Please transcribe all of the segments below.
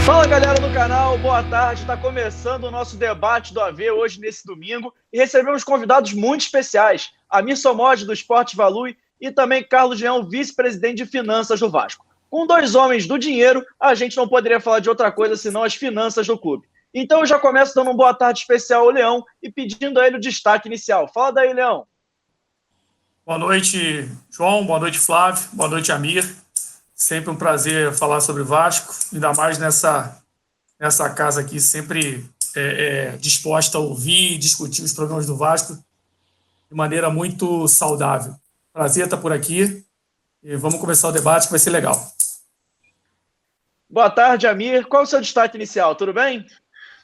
Fala galera do canal, boa tarde, está começando o nosso debate do AV hoje nesse domingo e recebemos convidados muito especiais, Amir Somod do Esporte Value e também Carlos Leão, vice-presidente de finanças do Vasco. Com dois homens do dinheiro, a gente não poderia falar de outra coisa senão as finanças do clube. Então eu já começo dando uma boa tarde especial ao Leão e pedindo a ele o destaque inicial. Fala daí, Leão. Boa noite, João, boa noite, Flávio, boa noite, Amir. Sempre um prazer falar sobre Vasco, ainda mais nessa casa aqui, sempre disposta a ouvir e discutir os problemas do Vasco de maneira muito saudável. Prazer estar por aqui e vamos começar o debate que vai ser legal. Boa tarde, Amir. Qual é o seu destaque inicial? Tudo bem?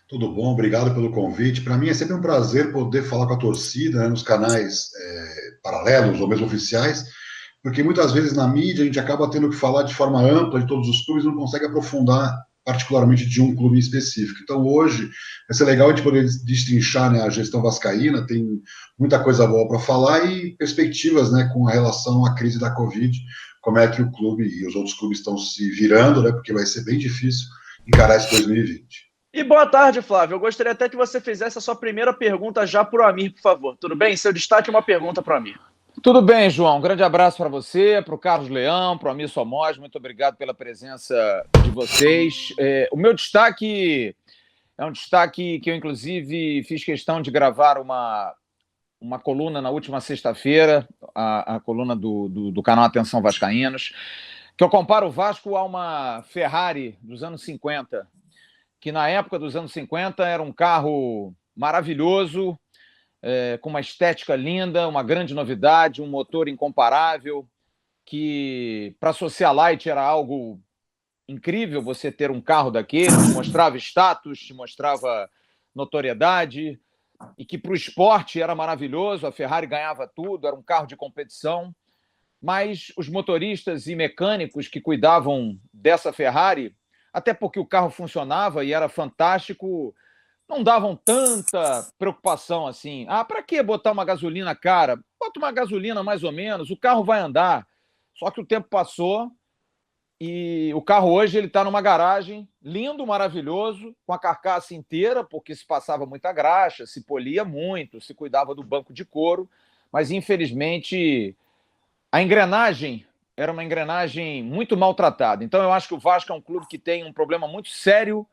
Tudo bom, obrigado pelo convite. Para mim é sempre um prazer poder falar com a torcida, né, nos canais paralelos ou mesmo oficiais, porque muitas vezes na mídia a gente acaba tendo que falar de forma ampla de todos os clubes e não consegue aprofundar particularmente de um clube específico. Então hoje vai ser legal a gente poder destrinchar, né, a gestão vascaína, tem muita coisa boa para falar e perspectivas, né, com relação à crise da Covid, como é que o clube e os outros clubes estão se virando, né, porque vai ser bem difícil encarar esse 2020. E boa tarde, Flávio. Eu gostaria até que você fizesse a sua primeira pergunta já para o Amir, por favor. Tudo bem? Seu destaque é uma pergunta para o Amir. Tudo bem, João. Um grande abraço para você, para o Carlos Leão, para o Amir Somod. Muito obrigado pela presença de vocês. O meu destaque é um destaque que eu, inclusive, fiz questão de gravar uma coluna na última sexta-feira, a coluna do canal Atenção Vascaínos, que eu comparo o Vasco a uma Ferrari dos anos 50, que na época dos anos 50 era um carro maravilhoso, com uma estética linda, uma grande novidade, um motor incomparável, que para a socialite era algo incrível você ter um carro daquele, te mostrava status, te mostrava notoriedade, e que para o esporte era maravilhoso, a Ferrari ganhava tudo, era um carro de competição, mas os motoristas e mecânicos que cuidavam dessa Ferrari, até porque o carro funcionava e era fantástico, não davam tanta preocupação assim. Ah, para que botar uma gasolina cara? Bota uma gasolina mais ou menos, o carro vai andar. Só que o tempo passou e o carro hoje ele está numa garagem, lindo, maravilhoso, com a carcaça inteira, porque se passava muita graxa, se polia muito, se cuidava do banco de couro, mas infelizmente a engrenagem era uma engrenagem muito maltratada. Então eu acho que o Vasco é um clube que tem um problema muito sério,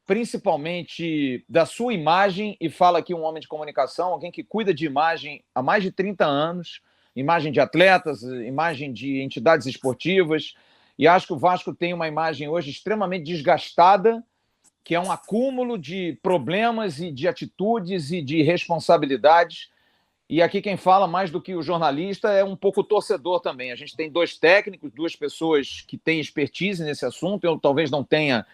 principalmente da sua imagem, e fala aqui um homem de comunicação, alguém que cuida de imagem há mais de 30 anos, imagem de atletas, imagem de entidades esportivas, e acho que o Vasco tem uma imagem hoje extremamente desgastada, que é um acúmulo de problemas e de atitudes e de responsabilidades, e aqui quem fala mais do que o jornalista é um pouco o torcedor também. A gente tem dois técnicos, duas pessoas que têm expertise nesse assunto, eu talvez não tenha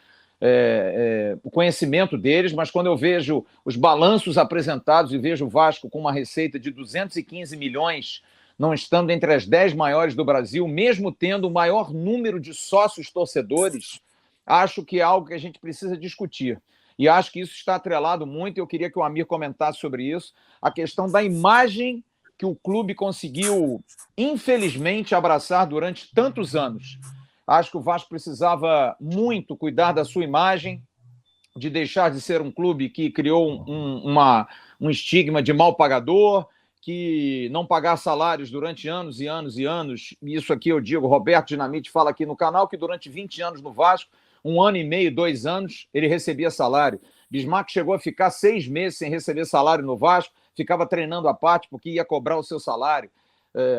o conhecimento deles, mas quando eu vejo os balanços apresentados e vejo o Vasco com uma receita de 215 milhões, não estando entre as 10 maiores do Brasil, mesmo tendo o maior número de sócios torcedores, acho que é algo que a gente precisa discutir. E acho que isso está atrelado muito, e eu queria que o Amir comentasse sobre isso, a questão da imagem que o clube conseguiu, infelizmente, abraçar durante tantos anos. Acho que o Vasco precisava muito cuidar da sua imagem, de deixar de ser um clube que criou um estigma de mal pagador, que não pagar salários durante anos e anos e anos. Isso aqui eu digo, Roberto Dinamite fala aqui no canal que durante 20 anos no Vasco, 1 ano e meio, 2 anos, ele recebia salário. Bismarck chegou a ficar 6 meses sem receber salário no Vasco, ficava treinando à parte porque ia cobrar o seu salário.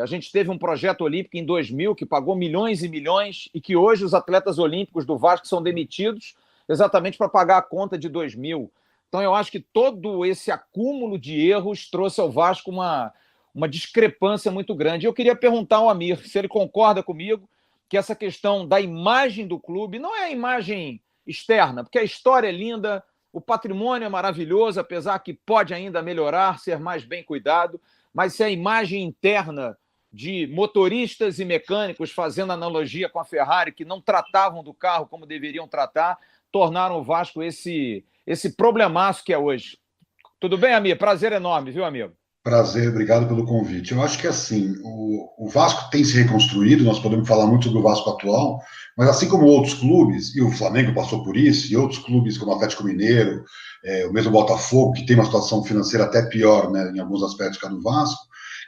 A gente teve um projeto olímpico em 2000 que pagou milhões e milhões e que hoje os atletas olímpicos do Vasco são demitidos exatamente para pagar a conta de 2000. Então eu acho que todo esse acúmulo de erros trouxe ao Vasco uma discrepância muito grande. Eu queria perguntar ao Amir se ele concorda comigo que essa questão da imagem do clube não é a imagem externa, porque a história é linda, o patrimônio é maravilhoso, apesar que pode ainda melhorar, ser mais bem cuidado, mas se a imagem interna de motoristas e mecânicos, fazendo analogia com a Ferrari, que não tratavam do carro como deveriam tratar, tornaram o Vasco esse problemaço que é hoje. Tudo bem, Amir? Prazer enorme, viu, amigo? Prazer, obrigado pelo convite. Eu acho que assim, o Vasco tem se reconstruído, nós podemos falar muito do Vasco atual, mas assim como outros clubes, e o Flamengo passou por isso, e outros clubes como o Atlético Mineiro, o mesmo Botafogo, que tem uma situação financeira até pior, né, em alguns aspectos que a do Vasco,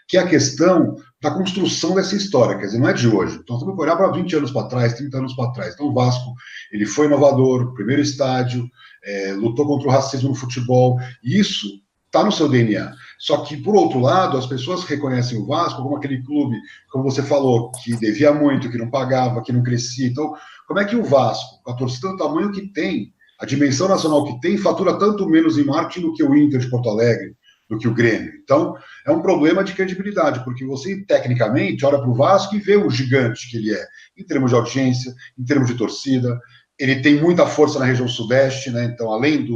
que é a questão da construção dessa história, quer dizer, não é de hoje. Então, temos que olhar para 20 anos para trás, 30 anos para trás. Então, o Vasco, ele foi inovador, primeiro estádio, lutou contra o racismo no futebol, e isso está no seu DNA. Só que, por outro lado, as pessoas reconhecem o Vasco como aquele clube, como você falou, que devia muito, que não pagava, que não crescia. Então, como é que o Vasco, com a torcida do tamanho que tem, a dimensão nacional que tem, fatura tanto menos em marketing do que o Inter de Porto Alegre, do que o Grêmio? Então, é um problema de credibilidade, porque você, tecnicamente, olha para o Vasco e vê o gigante que ele é, em termos de audiência, em termos de torcida. Ele tem muita força na região sudeste, né? Então, além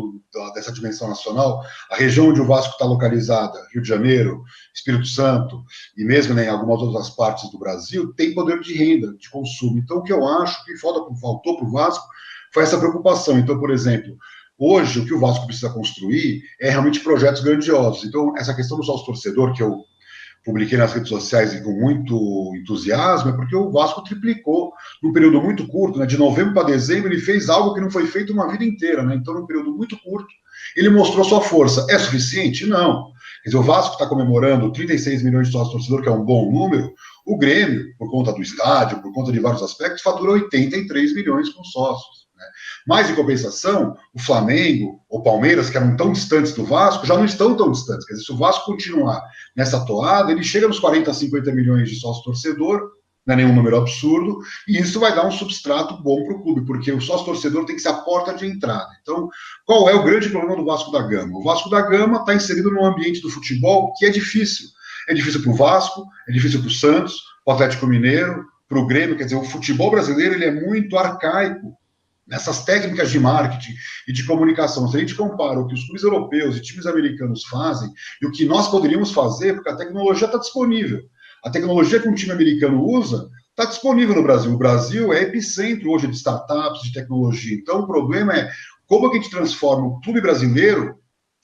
dessa dimensão nacional, a região onde o Vasco está localizada, Rio de Janeiro, Espírito Santo, e mesmo, né, em algumas outras partes do Brasil, tem poder de renda, de consumo. Então, o que eu acho que faltou para o Vasco foi essa preocupação. Então, por exemplo, hoje o que o Vasco precisa construir é realmente projetos grandiosos. Então, essa questão do sócio-torcedor, que eu publiquei nas redes sociais e com muito entusiasmo, é porque o Vasco triplicou num período muito curto, né, de novembro para dezembro, ele fez algo que não foi feito uma vida inteira, né? Então, num período muito curto, ele mostrou sua força. É suficiente? Não. Quer dizer, o Vasco está comemorando 36 milhões de sócios torcedores, que é um bom número. O Grêmio, por conta do estádio, por conta de vários aspectos, fatura 83 milhões com sócios. Mas, em compensação, o Flamengo, o Palmeiras, que eram tão distantes do Vasco, já não estão tão distantes. Quer dizer, se o Vasco continuar nessa toada, ele chega nos 40 a 50 milhões de sócio-torcedor, não é nenhum número absurdo, e isso vai dar um substrato bom para o clube, porque o sócio-torcedor tem que ser a porta de entrada. Então, qual é o grande problema do Vasco da Gama? O Vasco da Gama está inserido num ambiente do futebol que é difícil. É difícil para o Vasco, é difícil para o Santos, para o Atlético Mineiro, para o Grêmio. Quer dizer, o futebol brasileiro ele é muito arcaico nessas técnicas de marketing e de comunicação. Se a gente compara o que os clubes europeus e times americanos fazem e o que nós poderíamos fazer, porque a tecnologia está disponível. A tecnologia que um time americano usa está disponível no Brasil. O Brasil é epicentro hoje de startups, de tecnologia. Então, o problema é como que a gente transforma o clube brasileiro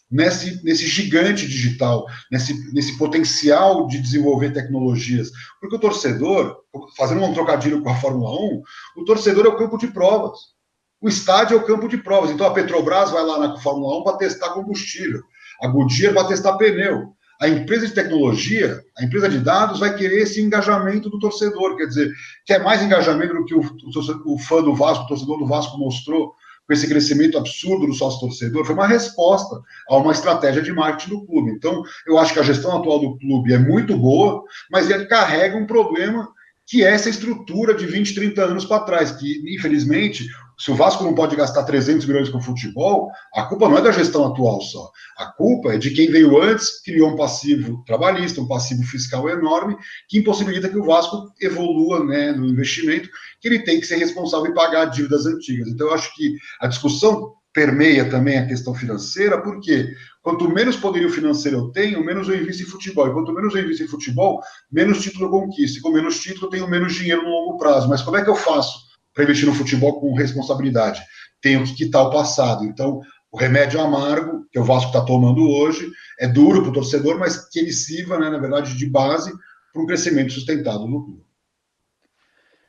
nesse gigante digital, nesse potencial de desenvolver tecnologias. Porque o torcedor, fazendo um trocadilho com a Fórmula 1, o torcedor é o campo de provas. O estádio é o campo de provas. Então, a Petrobras vai lá na Fórmula 1 para testar combustível. A Goodyear vai testar pneu. A empresa de tecnologia, a empresa de dados, vai querer esse engajamento do torcedor. Quer dizer, quer mais engajamento do que o fã do Vasco, o torcedor do Vasco mostrou com esse crescimento absurdo do sócio-torcedor. Foi uma resposta a uma estratégia de marketing do clube. Então, eu acho que a gestão atual do clube é muito boa, mas ele carrega um problema que é essa estrutura de 20, 30 anos para trás, que, infelizmente, se o Vasco não pode gastar 300 milhões com futebol, a culpa não é da gestão atual só. A culpa é de quem veio antes, criou um passivo trabalhista, um passivo fiscal enorme, que impossibilita que o Vasco evolua, né, no investimento, que ele tem que ser responsável em pagar dívidas antigas. Então, eu acho que a discussão permeia também a questão financeira, porque quanto menos poderio financeiro eu tenho, menos eu invisto em futebol. E quanto menos eu invisto em futebol, menos título eu conquisto. E com menos título eu tenho menos dinheiro no longo prazo. Mas como é que eu faço para investir no futebol com responsabilidade? Tenho que quitar o passado. Então, o remédio amargo, que o Vasco está tomando hoje, é duro para o torcedor, mas que ele sirva, né, na verdade, de base para um crescimento sustentado no clube.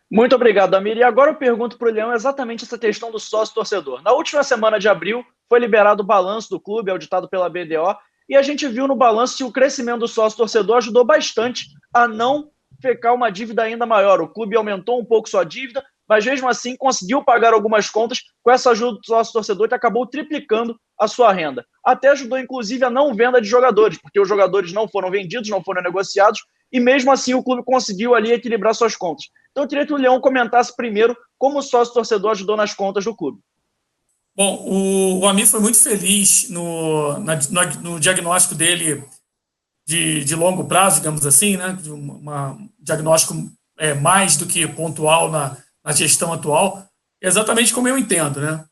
Muito obrigado, Amir. E agora eu pergunto para o Leão exatamente essa questão do sócio-torcedor. Na última semana de abril, foi liberado o balanço do clube, auditado pela BDO, e a gente viu no balanço que o crescimento do sócio-torcedor ajudou bastante a não ficar uma dívida ainda maior. O clube aumentou um pouco sua dívida, mas mesmo assim conseguiu pagar algumas contas com essa ajuda do sócio-torcedor que acabou triplicando a sua renda. Até ajudou, inclusive, a não venda de jogadores, porque os jogadores não foram vendidos, não foram negociados, e mesmo assim o clube conseguiu ali equilibrar suas contas. Então eu queria que o Leão comentasse primeiro como o sócio-torcedor ajudou nas contas do clube. Bom, o Amir foi muito feliz no diagnóstico dele de longo prazo, digamos assim, né? Um diagnóstico mais do que pontual na gestão atual, exatamente como eu entendo, né?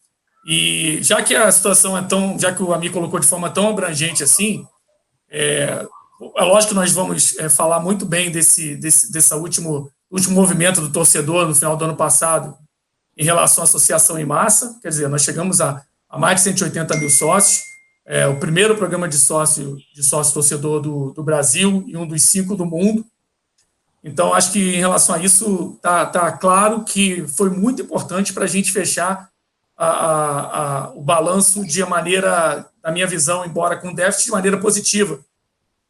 E já que a situação já que o Amir colocou de forma tão abrangente assim, é lógico que nós vamos falar muito bem desse último movimento do torcedor no final do ano passado em relação à associação em massa. Quer dizer, nós chegamos a mais de 180 mil sócios, o primeiro programa de sócio torcedor do Brasil e um dos 5 do mundo. Então, acho que em relação a isso, tá claro que foi muito importante para a gente fechar o balanço de maneira, na minha visão, embora com déficit, de maneira positiva.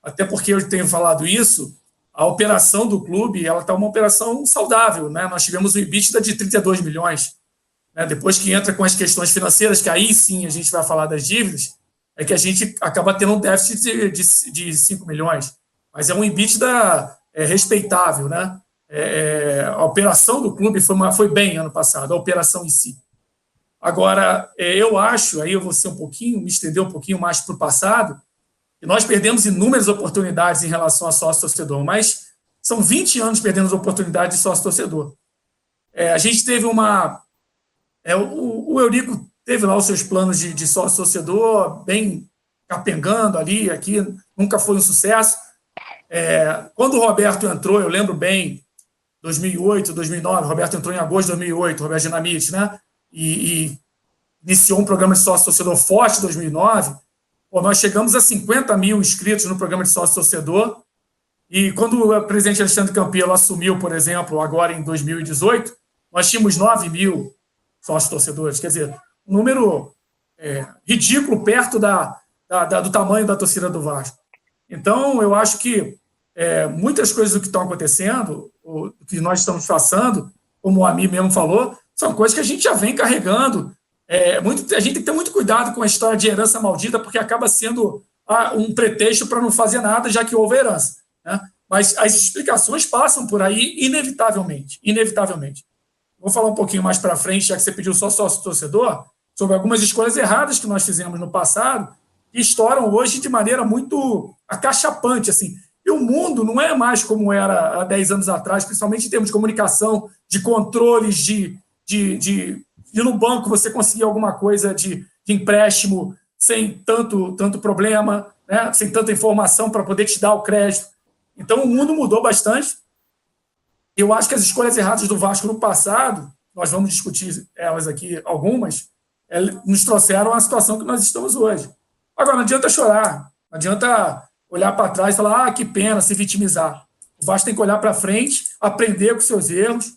Até porque eu tenho falado isso, a operação do clube ela está uma operação saudável, né? Nós tivemos um EBITDA de 32 milhões. Né? Depois que entra com as questões financeiras, que aí sim a gente vai falar das dívidas, é que a gente acaba tendo um déficit de 5 milhões. Mas é um EBITDA respeitável, né? A operação do clube foi bem ano passado, a operação em si. Agora, eu acho, aí eu vou ser me estender um pouquinho mais para o passado, que nós perdemos inúmeras oportunidades em relação a sócio-torcedor, mas são 20 anos perdendo as oportunidades de sócio-torcedor. A gente teve o Eurico teve lá os seus planos de sócio-torcedor, bem capengando ali, aqui, nunca foi um sucesso. Quando o Roberto entrou, eu lembro bem, 2008, 2009, o Roberto entrou em agosto de 2008, o Roberto Dinamite, né? E iniciou um programa de sócio-torcedor forte em 2009. Nós chegamos a 50 mil inscritos no programa de sócio-torcedor, e quando o presidente Alexandre Campelo assumiu, por exemplo, agora em 2018, nós tínhamos 9 mil sócios-torcedores, quer dizer, um número ridículo perto do tamanho da torcida do Vasco. Então, eu acho que muitas coisas do que estão acontecendo, o que nós estamos passando, como o Amir mesmo falou, são coisas que a gente já vem carregando. A gente tem que ter muito cuidado com a história de herança maldita, porque acaba sendo um pretexto para não fazer nada, já que houve herança. Né? Mas as explicações passam por aí, inevitavelmente. Vou falar um pouquinho mais para frente, já que você pediu só sócio-torcedor, sobre algumas escolhas erradas que nós fizemos no passado, que estouram hoje de maneira muito acachapante. Assim. E o mundo não é mais como era há 10 anos atrás, principalmente em termos de comunicação, de controles, de no banco você conseguir alguma coisa de empréstimo sem tanto problema, né? Sem tanta informação para poder te dar o crédito. Então, o mundo mudou bastante. Eu acho que as escolhas erradas do Vasco no passado, nós vamos discutir elas aqui, algumas, nos trouxeram à situação que nós estamos hoje. Agora, não adianta chorar, não adianta olhar para trás e falar, que pena, se vitimizar. O Vasco tem que olhar para frente, aprender com seus erros,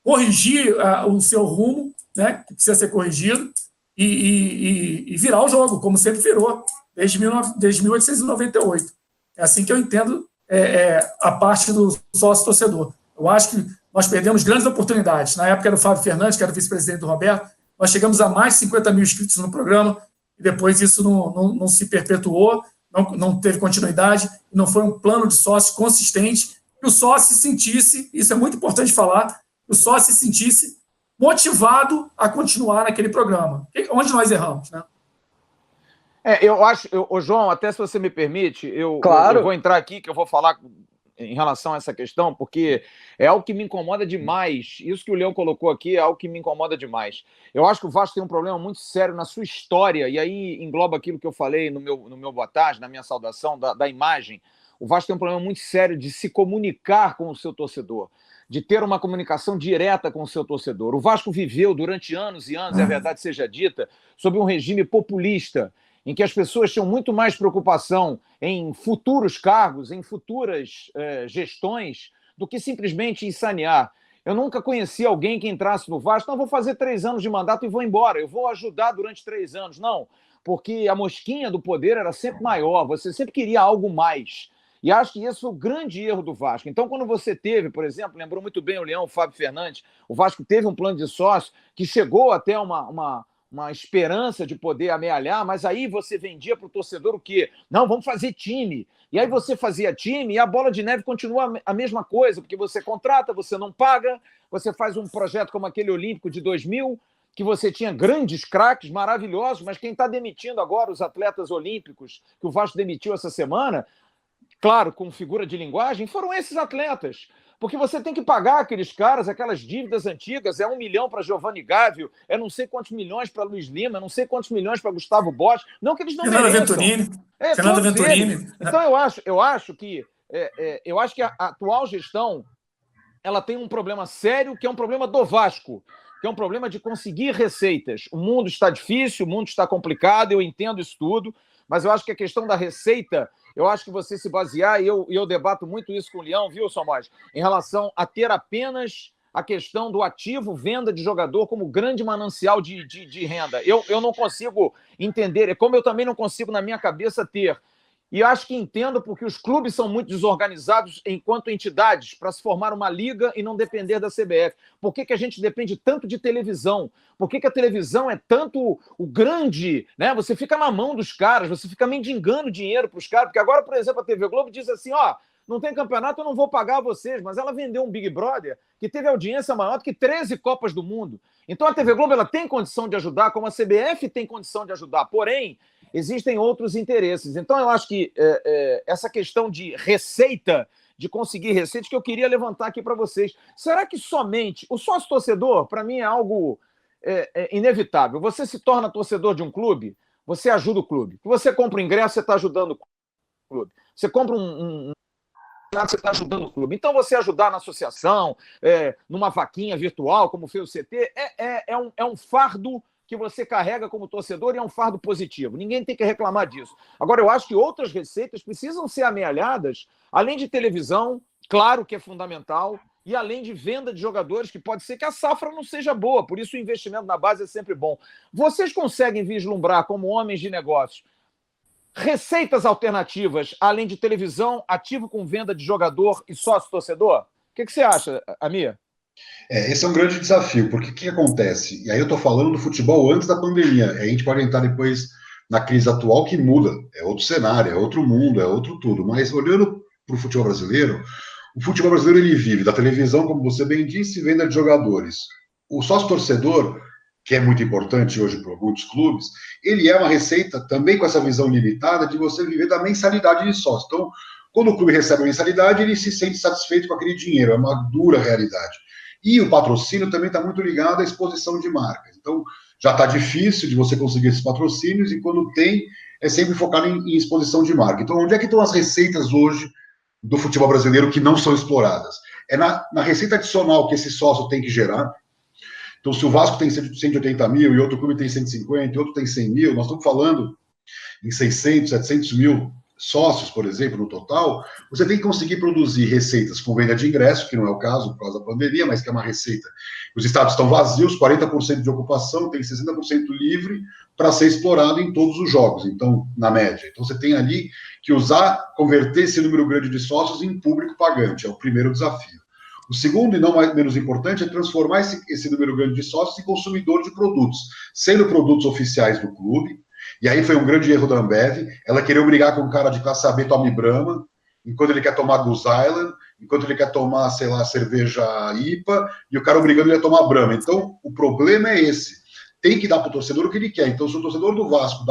corrigir o seu rumo, né, que precisa ser corrigido, e virar o jogo, como sempre virou, desde 1898. É assim que eu entendo a parte do sócio-torcedor. Eu acho que nós perdemos grandes oportunidades. Na época era o Fábio Fernandes, que era o vice-presidente do Roberto, nós chegamos a mais de 50 mil inscritos no programa, e depois isso não se perpetuou, não teve continuidade, e não foi um plano de sócio consistente, que o sócio se sentisse, isso é muito importante falar, que o sócio se sentisse motivado a continuar naquele programa. Onde nós erramos, né? Eu acho, João, até se você me permite, Claro. Eu vou entrar aqui, que eu vou falar em relação a essa questão, porque é algo que me incomoda demais. Isso que o Leão colocou aqui é algo que me incomoda demais. Eu acho que o Vasco tem um problema muito sério na sua história, e aí engloba aquilo que eu falei no meu boa tarde, na minha saudação, da imagem. O Vasco tem um problema muito sério de se comunicar com o seu torcedor, de ter uma comunicação direta com o seu torcedor. O Vasco viveu durante anos e anos, a verdade seja dita, sob um regime populista, em que as pessoas tinham muito mais preocupação em futuros cargos, em futuras gestões, do que simplesmente em sanear. Eu nunca conheci alguém que entrasse no Vasco, não, vou fazer 3 anos de mandato e vou embora, eu vou ajudar durante 3 anos. Não, porque a mosquinha do poder era sempre maior, você sempre queria algo mais. E acho que esse foi o grande erro do Vasco. Então, quando você teve, por exemplo, lembrou muito bem o Leão, o Fábio Fernandes, o Vasco teve um plano de sócio que chegou até uma esperança de poder amealhar, mas aí você vendia para o torcedor o quê? Não, vamos fazer time. E aí você fazia time e a bola de neve continua a mesma coisa, porque você contrata, você não paga, você faz um projeto como aquele Olímpico de 2000, que você tinha grandes craques maravilhosos, mas quem está demitindo agora os atletas olímpicos que o Vasco demitiu essa semana, claro, com figura de linguagem, foram esses atletas. Porque você tem que pagar aqueles caras, aquelas dívidas antigas, é 1 milhão para Giovanni Gávio, é não sei quantos milhões para Luiz Lima, não sei quantos milhões para Gustavo Bosch, não que eles não mereçam. Fernando Venturini. Então eu acho que a atual gestão ela tem um problema sério, que é um problema do Vasco, que é um problema de conseguir receitas. O mundo está difícil, o mundo está complicado, eu entendo isso tudo, mas eu acho que a questão da receita, eu acho que você se basear, e eu debato muito isso com o Leão, viu, Somoge, em relação a ter apenas a questão do ativo, venda de jogador como grande manancial de renda. Eu não consigo entender, como eu também não consigo, na minha cabeça, ter. E acho que entendo porque os clubes são muito desorganizados enquanto entidades para se formar uma liga e não depender da CBF. Por que a gente depende tanto de televisão? Por que a televisão é tanto o grande, né? Você fica na mão dos caras, você fica mendigando dinheiro para os caras, porque agora, por exemplo, a TV Globo diz assim, ó, não tem campeonato, eu não vou pagar a vocês, mas ela vendeu um Big Brother que teve audiência maior do que 13 Copas do Mundo. Então a TV Globo ela tem condição de ajudar, como a CBF tem condição de ajudar, porém, existem outros interesses. Então eu acho que essa questão de receita, de conseguir receita, que eu queria levantar aqui para vocês. Será que somente o sócio-torcedor, para mim, é algo inevitável? Você se torna torcedor de um clube, você ajuda o clube. Você compra um ingresso, você está ajudando o clube. Você compra você está ajudando o clube. Então, você ajudar na associação, numa vaquinha virtual, como fez o CT, é um fardo que você carrega como torcedor e é um fardo positivo. Ninguém tem que reclamar disso. Agora, eu acho que outras receitas precisam ser amealhadas, além de televisão, claro que é fundamental, e além de venda de jogadores, que pode ser que a safra não seja boa, por isso o investimento na base é sempre bom. Vocês conseguem vislumbrar, como homens de negócios, receitas alternativas, além de televisão, ativo com venda de jogador e sócio-torcedor? O que você acha, Amir? Esse é um grande desafio, porque o que acontece? E aí eu estou falando do futebol antes da pandemia, a gente pode entrar depois na crise atual que muda, é outro cenário, é outro mundo, é outro tudo, mas olhando para o futebol brasileiro, o futebol brasileiro ele vive da televisão, como você bem disse, venda de jogadores. O sócio-torcedor, que é muito importante hoje para muitos clubes, ele é uma receita também com essa visão limitada de você viver da mensalidade de sócio. Então, quando o clube recebe a mensalidade, ele se sente satisfeito com aquele dinheiro, é uma dura realidade. E o patrocínio também está muito ligado à exposição de marcas. Então, já está difícil de você conseguir esses patrocínios, e quando tem, é sempre focado em exposição de marca. Então, onde é que estão as receitas hoje do futebol brasileiro que não são exploradas? É na receita adicional que esse sócio tem que gerar. Então, se o Vasco tem 180 mil e outro clube tem 150 e outro tem 100 mil, nós estamos falando em 600, 700 mil sócios, por exemplo, no total, você tem que conseguir produzir receitas com venda de ingresso, que não é o caso por causa da pandemia, mas que é uma receita. Os estádios estão vazios, 40% de ocupação, tem 60% livre para ser explorado em todos os jogos, então, na média. Então, você tem ali que converter esse número grande de sócios em público pagante, é o primeiro desafio. O segundo, e não menos importante, é transformar esse número grande de sócios em consumidor de produtos, sendo produtos oficiais do clube. E aí foi um grande erro da Ambev, ela queria obrigar com um cara de classe AB tome Brahma, enquanto ele quer tomar Goose Island, enquanto ele quer tomar, sei lá, cerveja IPA, e o cara obrigando ele a tomar Brahma. Então, o problema é esse. Tem que dar para o torcedor o que ele quer. Então, se o torcedor do Vasco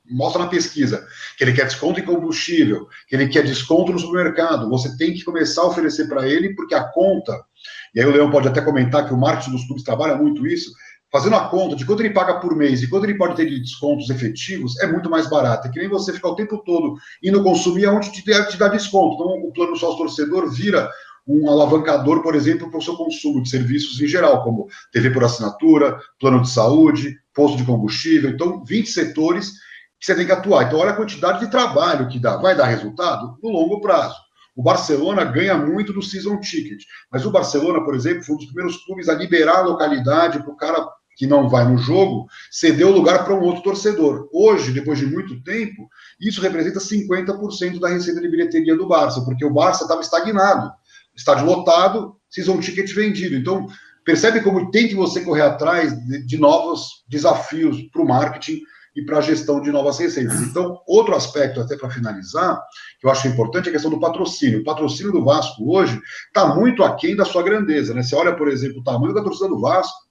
mostra na pesquisa que ele quer desconto em combustível, que ele quer desconto no supermercado, você tem que começar a oferecer para ele, porque a conta, e aí o Leão pode até comentar que o marketing dos clubes trabalha muito isso, fazendo a conta de quanto ele paga por mês e quanto ele pode ter de descontos efetivos, é muito mais barato. É que nem você ficar o tempo todo indo consumir aonde te dá desconto. Então, o plano sócio-torcedor vira um alavancador, por exemplo, para o seu consumo de serviços em geral, como TV por assinatura, plano de saúde, posto de combustível. Então, 20 setores que você tem que atuar. Então, olha a quantidade de trabalho que dá. Vai dar resultado? No longo prazo. O Barcelona ganha muito do season ticket, mas o Barcelona, por exemplo, foi um dos primeiros clubes a liberar a localidade para o cara que não vai no jogo ceder o lugar para um outro torcedor. Hoje, depois de muito tempo, isso representa 50% da receita de bilheteria do Barça, porque o Barça estava estagnado. Estádio lotado, season ticket vendido. Então, percebe como tem que você correr atrás de novos desafios para o marketing e para a gestão de novas receitas. Então, outro aspecto, até para finalizar, que eu acho importante, é a questão do patrocínio. O patrocínio do Vasco hoje está muito aquém da sua grandeza, né? Você olha, por exemplo, o tamanho da torcida do Vasco,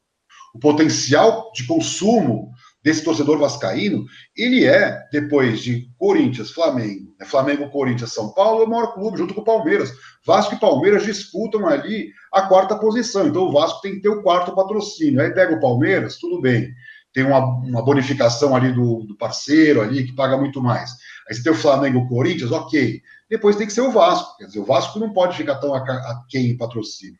o potencial de consumo desse torcedor vascaíno, ele é, depois de Corinthians, Flamengo, Flamengo, Corinthians, São Paulo, é o maior clube, junto com o Palmeiras. Vasco e Palmeiras disputam ali a quarta posição, então o Vasco tem que ter o quarto patrocínio. Aí pega o Palmeiras, tudo bem, tem uma bonificação ali do parceiro ali, que paga muito mais. Aí você tem o Flamengo e o Corinthians, ok. Depois tem que ser o Vasco, quer dizer, o Vasco não pode ficar tão aquém em patrocínio.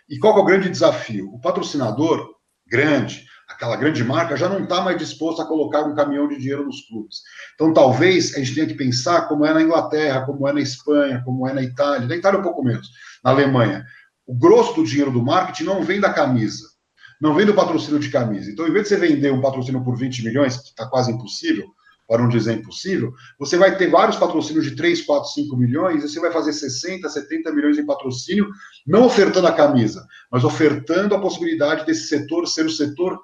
E qual que é o grande desafio? O patrocinador grande, aquela grande marca, já não está mais disposto a colocar um caminhão de dinheiro nos clubes. Então, talvez a gente tenha que pensar como é na Inglaterra, como é na Espanha, como é na Itália um pouco menos, na Alemanha. O grosso do dinheiro do marketing não vem da camisa, não vem do patrocínio de camisa. Então, em vez de você vender um patrocínio por 20 milhões, que está quase impossível, para não dizer impossível, você vai ter vários patrocínios de 3, 4, 5 milhões, e você vai fazer 60, 70 milhões em patrocínio, não ofertando a camisa, mas ofertando a possibilidade desse setor ser o setor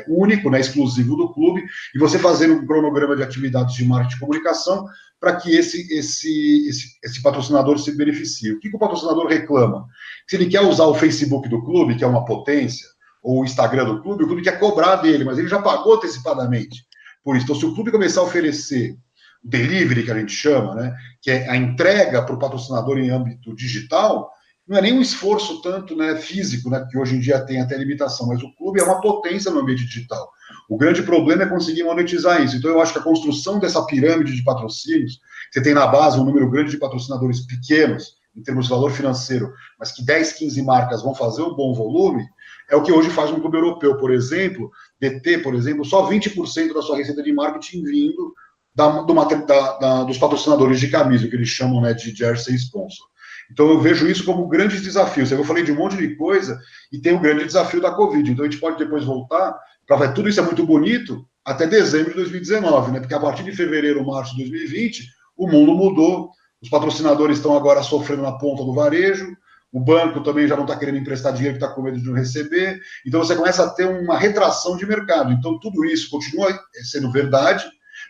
único, né, exclusivo do clube, e você fazendo um cronograma de atividades de marketing e comunicação para que esse patrocinador se beneficie. O que o patrocinador reclama? Se ele quer usar o Facebook do clube, que é uma potência, ou o Instagram do clube, o clube quer cobrar dele, mas ele já pagou antecipadamente. Por isso, então, se o clube começar a oferecer o delivery, que a gente chama, né, que é a entrega para o patrocinador em âmbito digital, não é nem um esforço tanto, né, físico, né, que hoje em dia tem até limitação, mas o clube é uma potência no ambiente digital. O grande problema é conseguir monetizar isso. Então, eu acho que a construção dessa pirâmide de patrocínios, você tem na base um número grande de patrocinadores pequenos, em termos de valor financeiro, mas que 10, 15 marcas vão fazer um bom volume, é o que hoje faz um clube europeu, por exemplo, DT, por exemplo, só 20% da sua receita de marketing vindo dos patrocinadores de camisa, o que eles chamam, né, de jersey sponsor. Então eu vejo isso como grandes desafios. Eu falei de um monte de coisa e tem o grande desafio da Covid. Então a gente pode depois voltar para ver tudo isso é muito bonito até dezembro de 2019, né? Porque a partir de fevereiro, março de 2020, o mundo mudou. Os patrocinadores estão agora sofrendo na ponta do varejo. O banco também já não está querendo emprestar dinheiro, que está com medo de não receber. Então, você começa a ter uma retração de mercado. Então, tudo isso continua sendo verdade,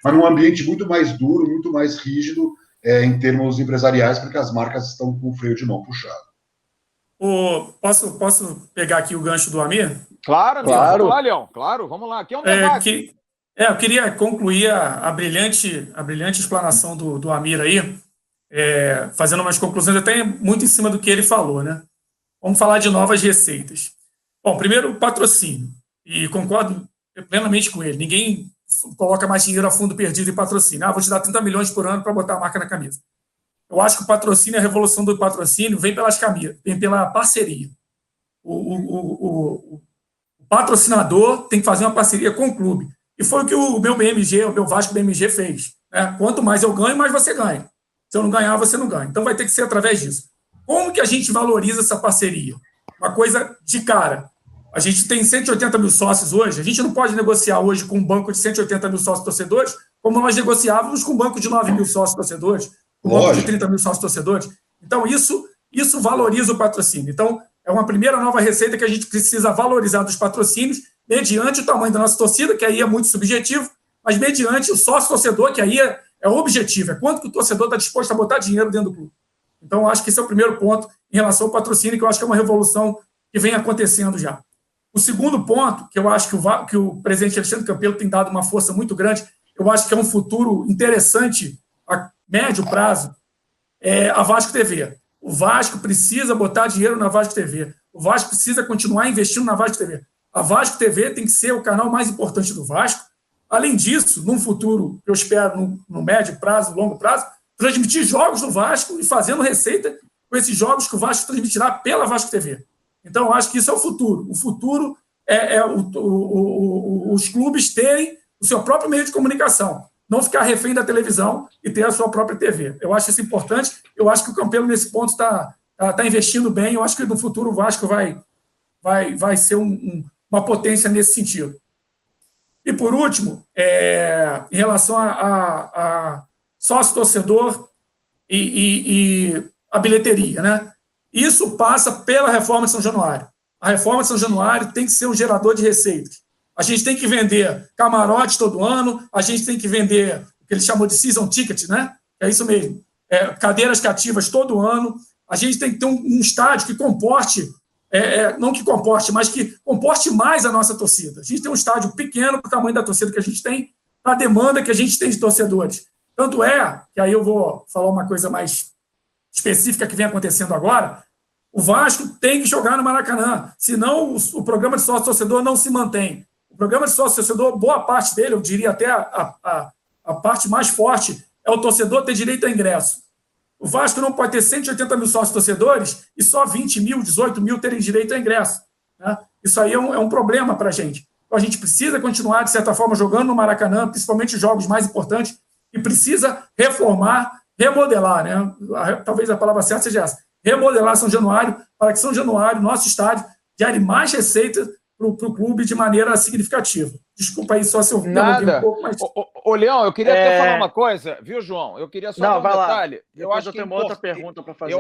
mas num ambiente muito mais duro, muito mais rígido em termos empresariais, porque as marcas estão com o freio de mão puxado. Posso pegar aqui o gancho do Amir? Claro, claro. Vamos lá, Leão. Claro, vamos lá. Aqui é um debate. Eu queria concluir a brilhante explanação do Amir aí, fazendo umas conclusões até muito em cima do que ele falou, né? Vamos falar de novas receitas. Bom, primeiro, patrocínio. E concordo plenamente com ele. Ninguém coloca mais dinheiro a fundo perdido em patrocínio. Vou te dar 30 milhões por ano para botar a marca na camisa. Eu acho que o patrocínio, a revolução do patrocínio, vem pelas camisas, vem pela parceria. O patrocinador tem que fazer uma parceria com o clube. E foi o que o meu Vasco BMG fez. Né? Quanto mais eu ganho, mais você ganha. Se eu não ganhar, você não ganha. Então vai ter que ser através disso. Como que a gente valoriza essa parceria? Uma coisa de cara. A gente tem 180 mil sócios hoje. A gente não pode negociar hoje com um banco de 180 mil sócios torcedores como nós negociávamos com um banco de 9 mil sócios torcedores, com um banco de 30 mil sócios torcedores. Então, isso valoriza o patrocínio. Então, é uma primeira nova receita que a gente precisa valorizar dos patrocínios mediante o tamanho da nossa torcida, que aí é muito subjetivo, mas mediante o sócio-torcedor, que aí é objetivo, é quanto que o torcedor está disposto a botar dinheiro dentro do clube. Então, eu acho que esse é o primeiro ponto em relação ao patrocínio, que eu acho que é uma revolução que vem acontecendo já. O segundo ponto, que eu acho que o presidente Alexandre Campelo tem dado uma força muito grande, eu acho que é um futuro interessante a médio prazo, é a Vasco TV. O Vasco precisa botar dinheiro na Vasco TV. O Vasco precisa continuar investindo na Vasco TV. A Vasco TV tem que ser o canal mais importante do Vasco. Além disso, num futuro, eu espero, no médio prazo, longo prazo, transmitir jogos do Vasco e fazendo receita com esses jogos que o Vasco transmitirá pela Vasco TV. Então, eu acho que isso é o futuro. O futuro é os clubes terem o seu próprio meio de comunicação, não ficar refém da televisão e ter a sua própria TV. Eu acho isso importante. Eu acho que o Campelo, nesse ponto, está investindo bem. Eu acho que no futuro o Vasco vai ser uma potência nesse sentido. E, por último, em relação a sócio-torcedor e a bilheteria, né? Isso passa pela reforma de São Januário. A reforma de São Januário tem que ser um gerador de receitas. A gente tem que vender camarote todo ano, a gente tem que vender o que ele chamou de season ticket, né? É isso mesmo. Cadeiras cativas todo ano. A gente tem que ter um estádio que comporte, não que comporte, mas que comporte mais a nossa torcida. A gente tem um estádio pequeno para o tamanho da torcida que a gente tem, para a demanda que a gente tem de torcedores. Tanto que aí eu vou falar uma coisa mais específica que vem acontecendo agora, o Vasco tem que jogar no Maracanã, senão o programa de sócio-torcedor não se mantém. O programa de sócio-torcedor, boa parte dele, eu diria até a parte mais forte, é o torcedor ter direito a ingresso. O Vasco não pode ter 180 mil sócios-torcedores e só 20 mil, 18 mil terem direito a ingresso. Né? Isso aí é um problema para a gente. Então a gente precisa continuar, de certa forma, jogando no Maracanã, principalmente os jogos mais importantes, e precisa reformar, remodelar, né? Talvez a palavra certa seja essa, remodelar São Januário, para que São Januário, nosso estádio, gere mais receita para o clube de maneira significativa. Desculpa aí só se eu interrompi um pouco, mas... Ô, Leão, eu queria até falar uma coisa, viu, João? Eu queria só dar um detalhe. Eu acho que tem uma outra pergunta para fazer.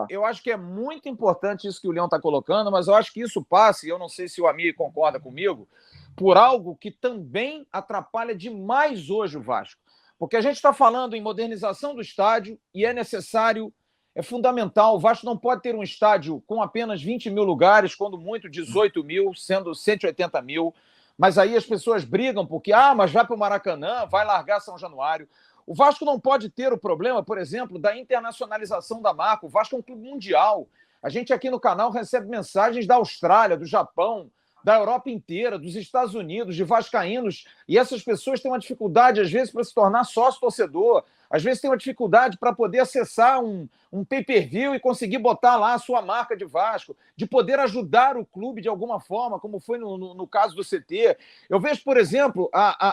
Eu acho que é muito importante isso que o Leão está colocando, mas eu acho que isso passa, e eu não sei se o Amir concorda comigo, por algo que também atrapalha demais hoje o Vasco. Porque a gente está falando em modernização do estádio e é necessário, é fundamental. O Vasco não pode ter um estádio com apenas 20 mil lugares, quando muito 18 mil, sendo 180 mil. Mas aí as pessoas brigam porque, mas vai para o Maracanã, vai largar São Januário. O Vasco não pode ter o problema, por exemplo, da internacionalização da marca. O Vasco é um clube mundial. A gente aqui no canal recebe mensagens da Austrália, do Japão, da Europa inteira, dos Estados Unidos, de vascaínos, e essas pessoas têm uma dificuldade, às vezes, para se tornar sócio-torcedor, às vezes têm uma dificuldade para poder acessar um pay-per-view e conseguir botar lá a sua marca de Vasco, de poder ajudar o clube de alguma forma, como foi no caso do CT. Eu vejo, por exemplo,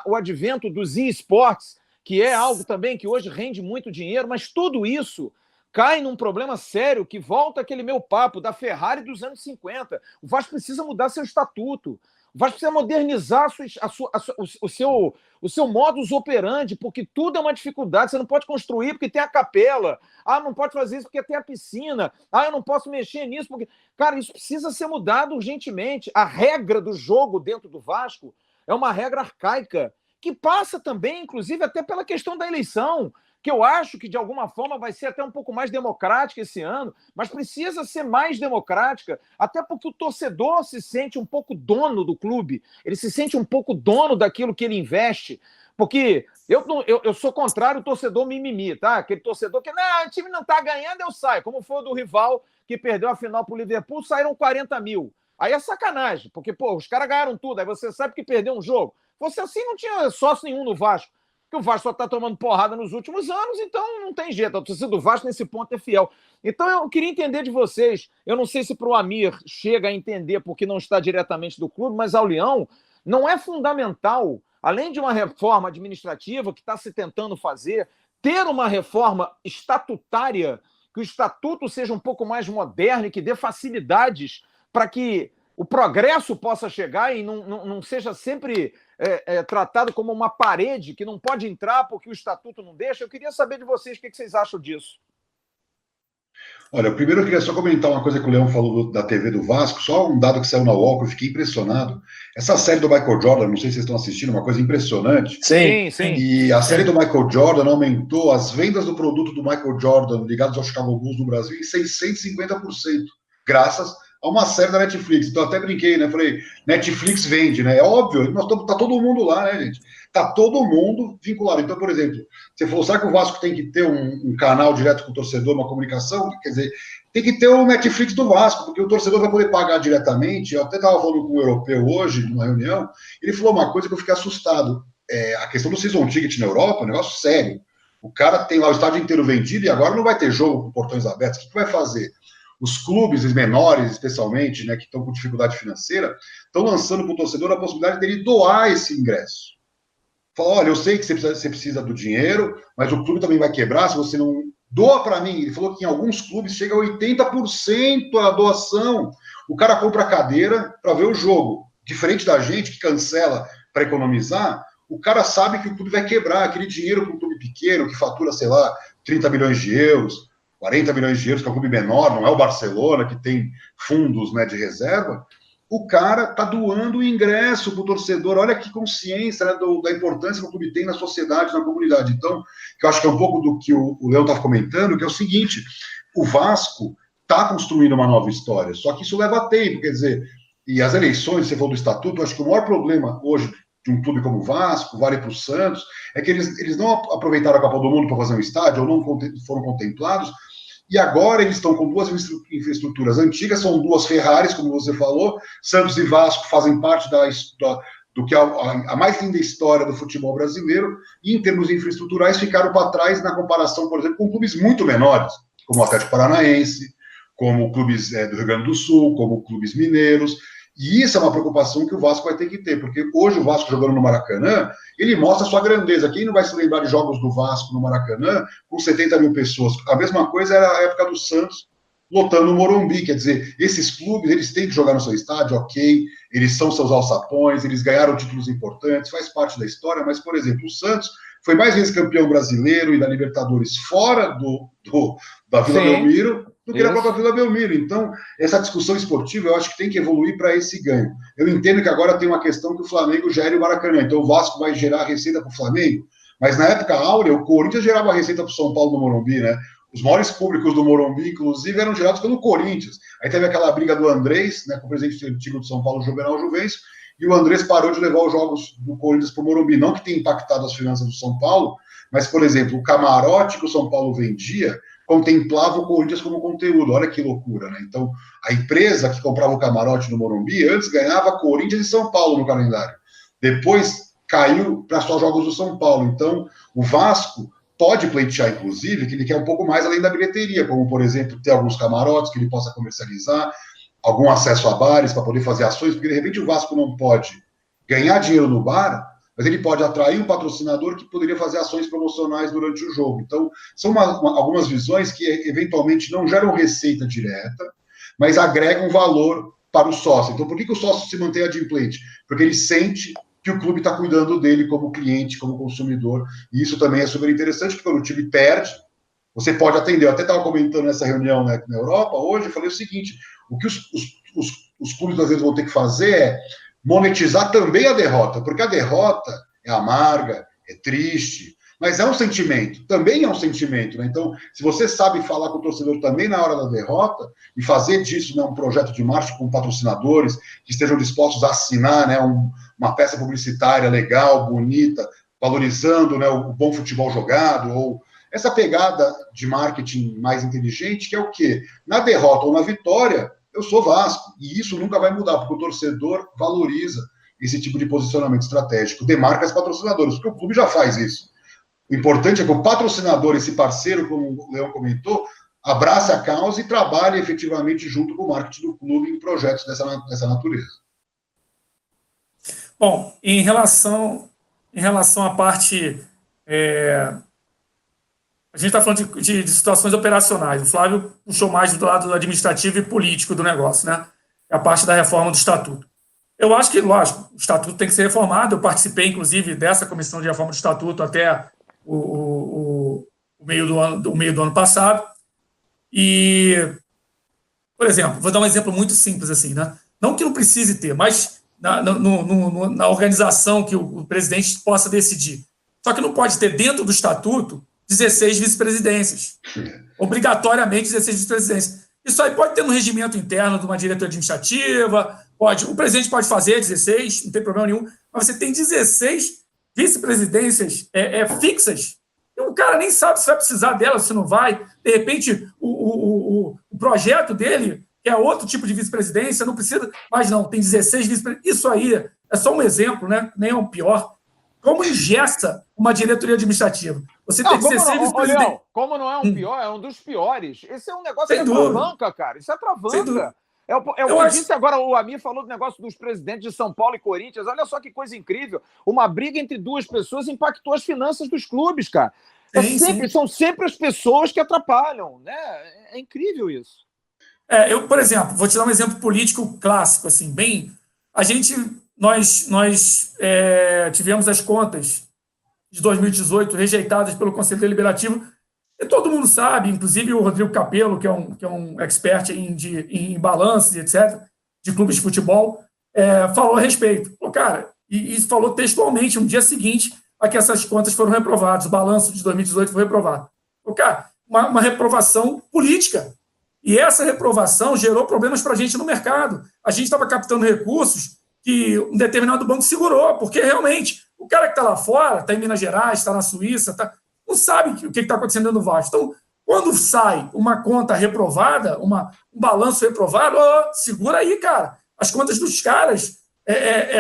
o advento dos e-sports, que é algo também que hoje rende muito dinheiro, mas tudo isso cai num problema sério que volta aquele meu papo da Ferrari dos anos 50. O Vasco precisa mudar seu estatuto. O Vasco precisa modernizar o seu modus operandi, porque tudo é uma dificuldade. Você não pode construir porque tem a capela. Não pode fazer isso porque tem a piscina. Eu não posso mexer nisso porque... Cara, isso precisa ser mudado urgentemente. A regra do jogo dentro do Vasco é uma regra arcaica, que passa também, inclusive, até pela questão da eleição, que eu acho que, de alguma forma, vai ser até um pouco mais democrática esse ano, mas precisa ser mais democrática, até porque o torcedor se sente um pouco dono do clube, ele se sente um pouco dono daquilo que ele investe, porque eu sou contrário ao torcedor mimimi, tá? Aquele torcedor que, o time não tá ganhando, eu saio, como foi o do rival que perdeu a final pro Liverpool, saíram 40 mil. Aí é sacanagem, porque, os caras ganharam tudo, aí você sabe que perdeu um jogo. Fosse assim, não tinha sócio nenhum no Vasco, porque o Vasco só está tomando porrada nos últimos anos, então não tem jeito. A torcida do Vasco, nesse ponto, é fiel. Então, eu queria entender de vocês, eu não sei se para o Amir chega a entender porque não está diretamente do clube, mas ao Leão, não é fundamental, além de uma reforma administrativa que está se tentando fazer, ter uma reforma estatutária, que o estatuto seja um pouco mais moderno e que dê facilidades para que o progresso possa chegar e não seja sempre tratado como uma parede que não pode entrar porque o estatuto não deixa. Eu queria saber de vocês o que vocês acham disso. Olha, primeiro eu queria só comentar uma coisa que o Leão falou da TV do Vasco, só um dado que saiu na UOL que eu fiquei impressionado. Essa série do Michael Jordan, não sei se vocês estão assistindo, uma coisa impressionante. Sim. E a série do Michael Jordan aumentou as vendas do produto do Michael Jordan ligados ao Chicago Bulls no Brasil em 650%, graças a uma série da Netflix. Então, eu até brinquei, né? Falei, Netflix vende, né? É óbvio, tá todo mundo lá, né, gente? Tá todo mundo vinculado. Então, por exemplo, você falou, será que o Vasco tem que ter um canal direto com o torcedor, uma comunicação? Quer dizer, tem que ter o Netflix do Vasco, porque o torcedor vai poder pagar diretamente. Eu até estava falando com um europeu hoje, numa reunião, ele falou uma coisa que eu fiquei assustado. A questão do season ticket na Europa é um negócio sério. O cara tem lá o estádio inteiro vendido e agora não vai ter jogo com portões abertos. O que vai fazer? Os clubes, os menores, especialmente, né, que estão com dificuldade financeira, estão lançando para o torcedor a possibilidade dele doar esse ingresso. Fala, olha, eu sei que você precisa do dinheiro, mas o clube também vai quebrar se você não doa para mim. Ele falou que em alguns clubes chega a 80% a doação. O cara compra a cadeira para ver o jogo. Diferente da gente que cancela para economizar, o cara sabe que o clube vai quebrar. Aquele dinheiro para um clube pequeno que fatura, sei lá, 30 milhões de euros, 40 milhões de euros, que é um clube menor, não é o Barcelona, que tem fundos, né, de reserva, o cara está doando o ingresso para o torcedor. Olha que consciência, né, da importância que o clube tem na sociedade, na comunidade. Então, que eu acho que é um pouco do que o Leão estava comentando, que é o seguinte, o Vasco está construindo uma nova história, só que isso leva tempo, quer dizer, e as eleições, você falou do estatuto, eu acho que o maior problema hoje de um clube como o Vasco, vale para o Santos, é que eles não aproveitaram a Copa do Mundo para fazer um estádio, ou não foram contemplados, e agora eles estão com duas infraestruturas antigas, são duas Ferraris, como você falou, Santos e Vasco fazem parte do que é a mais linda história do futebol brasileiro, e em termos infraestruturais ficaram para trás na comparação, por exemplo, com clubes muito menores, como o Atlético Paranaense, como clubes do Rio Grande do Sul, como clubes mineiros, E isso é uma preocupação que o Vasco vai ter que ter, porque hoje o Vasco jogando no Maracanã, ele mostra a sua grandeza. Quem não vai se lembrar de jogos do Vasco no Maracanã com 70 mil pessoas? A mesma coisa era a época do Santos lotando o Morumbi, quer dizer, esses clubes, eles têm que jogar no seu estádio, ok, eles são seus alçapões, eles ganharam títulos importantes, faz parte da história, mas, por exemplo, o Santos foi mais vezes campeão brasileiro e da Libertadores fora da Vila Belmiro do que na própria Vila Belmiro. Então, essa discussão esportiva, eu acho que tem que evoluir para esse ganho. Eu entendo que agora tem uma questão que o Flamengo gere o Maracanã, então o Vasco vai gerar receita para o Flamengo, mas na época áurea, o Corinthians gerava receita para o São Paulo no Morumbi, né? Os maiores públicos do Morumbi, inclusive, eram gerados pelo Corinthians. Aí teve aquela briga do Andrés, né, com o presidente antigo do São Paulo, Juvenal Juvencio, e o Andrés parou de levar os jogos do Corinthians para o Morumbi. Não que tenha impactado as finanças do São Paulo, mas, por exemplo, o camarote que o São Paulo vendia contemplava o Corinthians como conteúdo. Olha que loucura, né? Então, a empresa que comprava o camarote no Morumbi antes ganhava Corinthians e São Paulo no calendário. Depois caiu para só jogos do São Paulo. Então, o Vasco pode pleitear, inclusive, que ele quer um pouco mais além da bilheteria, como, por exemplo, ter alguns camarotes que ele possa comercializar, algum acesso a bares para poder fazer ações, porque, de repente, o Vasco não pode ganhar dinheiro no bar, mas ele pode atrair um patrocinador que poderia fazer ações promocionais durante o jogo. Então, são algumas visões que, eventualmente, não geram receita direta, mas agregam valor para o sócio. Então, por que o sócio se mantém adimplente? Porque ele sente que o clube está cuidando dele como cliente, como consumidor, e isso também é super interessante, porque quando o time perde, você pode atender. Eu até estava comentando nessa reunião, né, na Europa hoje, eu falei o seguinte, o que os clubes às vezes vão ter que fazer é monetizar também a derrota, porque a derrota é amarga, é triste, mas é um sentimento, também é um sentimento, né? Então, se você sabe falar com o torcedor também na hora da derrota e fazer disso, né, um projeto de marketing com patrocinadores que estejam dispostos a assinar, né, uma peça publicitária legal, bonita, valorizando, né, o bom futebol jogado, ou essa pegada de marketing mais inteligente, que é o quê? Na derrota ou na vitória, eu sou Vasco, e isso nunca vai mudar, porque o torcedor valoriza esse tipo de posicionamento estratégico, demarca os patrocinadores, porque o clube já faz isso. O importante é que o patrocinador, esse parceiro, como o Leão comentou, abrace a causa e trabalhe efetivamente junto com o marketing do clube em projetos dessa natureza. Bom, em relação à parte... a gente está falando de situações operacionais. O Flávio puxou mais do lado administrativo e político do negócio, né? É a parte da reforma do Estatuto. Eu acho que, lógico, o Estatuto tem que ser reformado. Eu participei, inclusive, dessa comissão de reforma do Estatuto até o meio do ano passado. E, por exemplo, vou dar um exemplo muito simples assim, né? Não que não precise ter, mas na organização que o presidente possa decidir. Só que não pode ter dentro do Estatuto 16 vice-presidências. Obrigatoriamente 16 vice-presidências. Isso aí pode ter no regimento interno de uma diretoria administrativa, o presidente pode fazer 16, não tem problema nenhum, mas você tem 16 vice-presidências fixas, e o cara nem sabe se vai precisar dela, se não vai. De repente, o projeto dele, que é outro tipo de vice-presidência, não precisa, mas não, tem 16 vice-presidências. Isso aí é só um exemplo, né? Nem é o pior. Como engessa uma diretoria administrativa? Você tem 16 vice-presidentes. Como não é um pior, é um dos piores. Esse é um negócio que atravanca, cara. Isso atravanca. É o que disse agora, o Amir falou do negócio dos presidentes de São Paulo e Corinthians. Olha só que coisa incrível. Uma briga entre duas pessoas impactou as finanças dos clubes, cara. São sempre as pessoas que atrapalham, né? É incrível isso. Eu, por exemplo, vou te dar um exemplo político clássico, assim, bem... Nós tivemos as contas de 2018 rejeitadas pelo Conselho Deliberativo, e todo mundo sabe, inclusive o Rodrigo Capello, que é um expert em balanços e etc., de clubes de futebol, falou a respeito. Cara, e falou textualmente no dia seguinte a que essas contas foram reprovadas, o balanço de 2018 foi reprovado. Cara, uma reprovação política. E essa reprovação gerou problemas para a gente no mercado. A gente estava captando recursos que um determinado banco segurou, porque realmente o cara que está lá fora, está em Minas Gerais, está na Suíça, não sabe o que está acontecendo dentro do Vasco. Então, quando sai uma conta reprovada, um balanço reprovado, segura aí, cara. As contas dos caras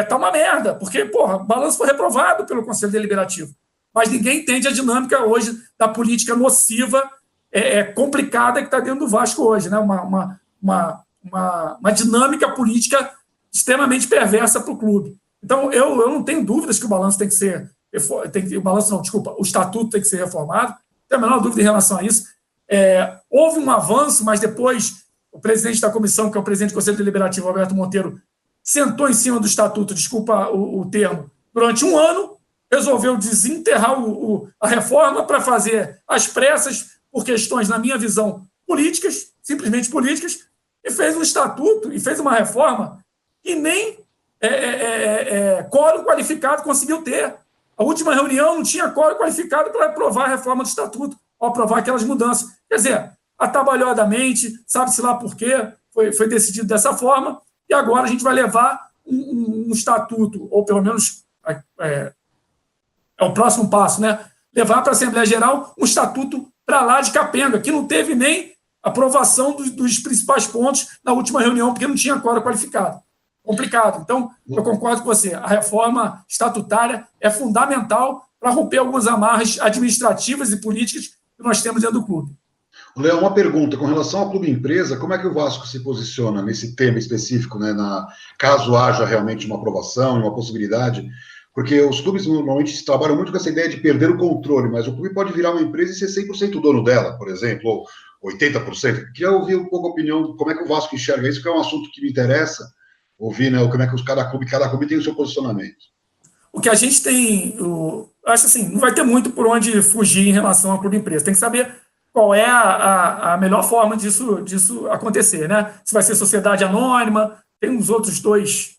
tá uma merda, porque, o balanço foi reprovado pelo Conselho Deliberativo. Mas ninguém entende a dinâmica hoje da política nociva, complicada que está dentro do Vasco hoje, né? Uma dinâmica política extremamente perversa para o clube. Então, eu não tenho dúvidas que o balanço tem que ser... o estatuto tem que ser reformado, não tenho a menor dúvida em relação a isso. Houve um avanço, mas depois o presidente da comissão, que é o presidente do Conselho Deliberativo, Alberto Monteiro, sentou em cima do estatuto, desculpa o termo, durante um ano, resolveu desenterrar a reforma para fazer às pressas, por questões, na minha visão, políticas, simplesmente políticas, e fez um estatuto e fez uma reforma que nem quórum qualificado conseguiu ter. A última reunião não tinha quórum qualificado para aprovar a reforma do estatuto, ou aprovar aquelas mudanças. Quer dizer, atabalhadamente, sabe-se lá por quê, foi decidido dessa forma, e agora a gente vai levar um estatuto, ou pelo menos é o próximo passo, né? Levar para a Assembleia Geral um estatuto para lá de capenga, que não teve nem aprovação dos principais pontos na última reunião, porque não tinha quórum qualificado. Complicado. Então, eu concordo com você. A reforma estatutária é fundamental para romper algumas amarras administrativas e políticas que nós temos dentro do clube. Léo, uma pergunta. Com relação ao clube empresa, como é que o Vasco se posiciona nesse tema específico, né, caso haja realmente uma aprovação, uma possibilidade? Porque os clubes normalmente trabalham muito com essa ideia de perder o controle, mas o clube pode virar uma empresa e ser 100% dono dela, por exemplo, ou 80%. Queria ouvir um pouco a opinião, como é que o Vasco enxerga isso, que é um assunto que me interessa, ouvir, né, como é que cada clube tem o seu posicionamento. O que a gente tem, acho assim, não vai ter muito por onde fugir em relação ao clube empresa. Tem que saber qual é a melhor forma disso acontecer, né? Se vai ser sociedade anônima, tem uns outros dois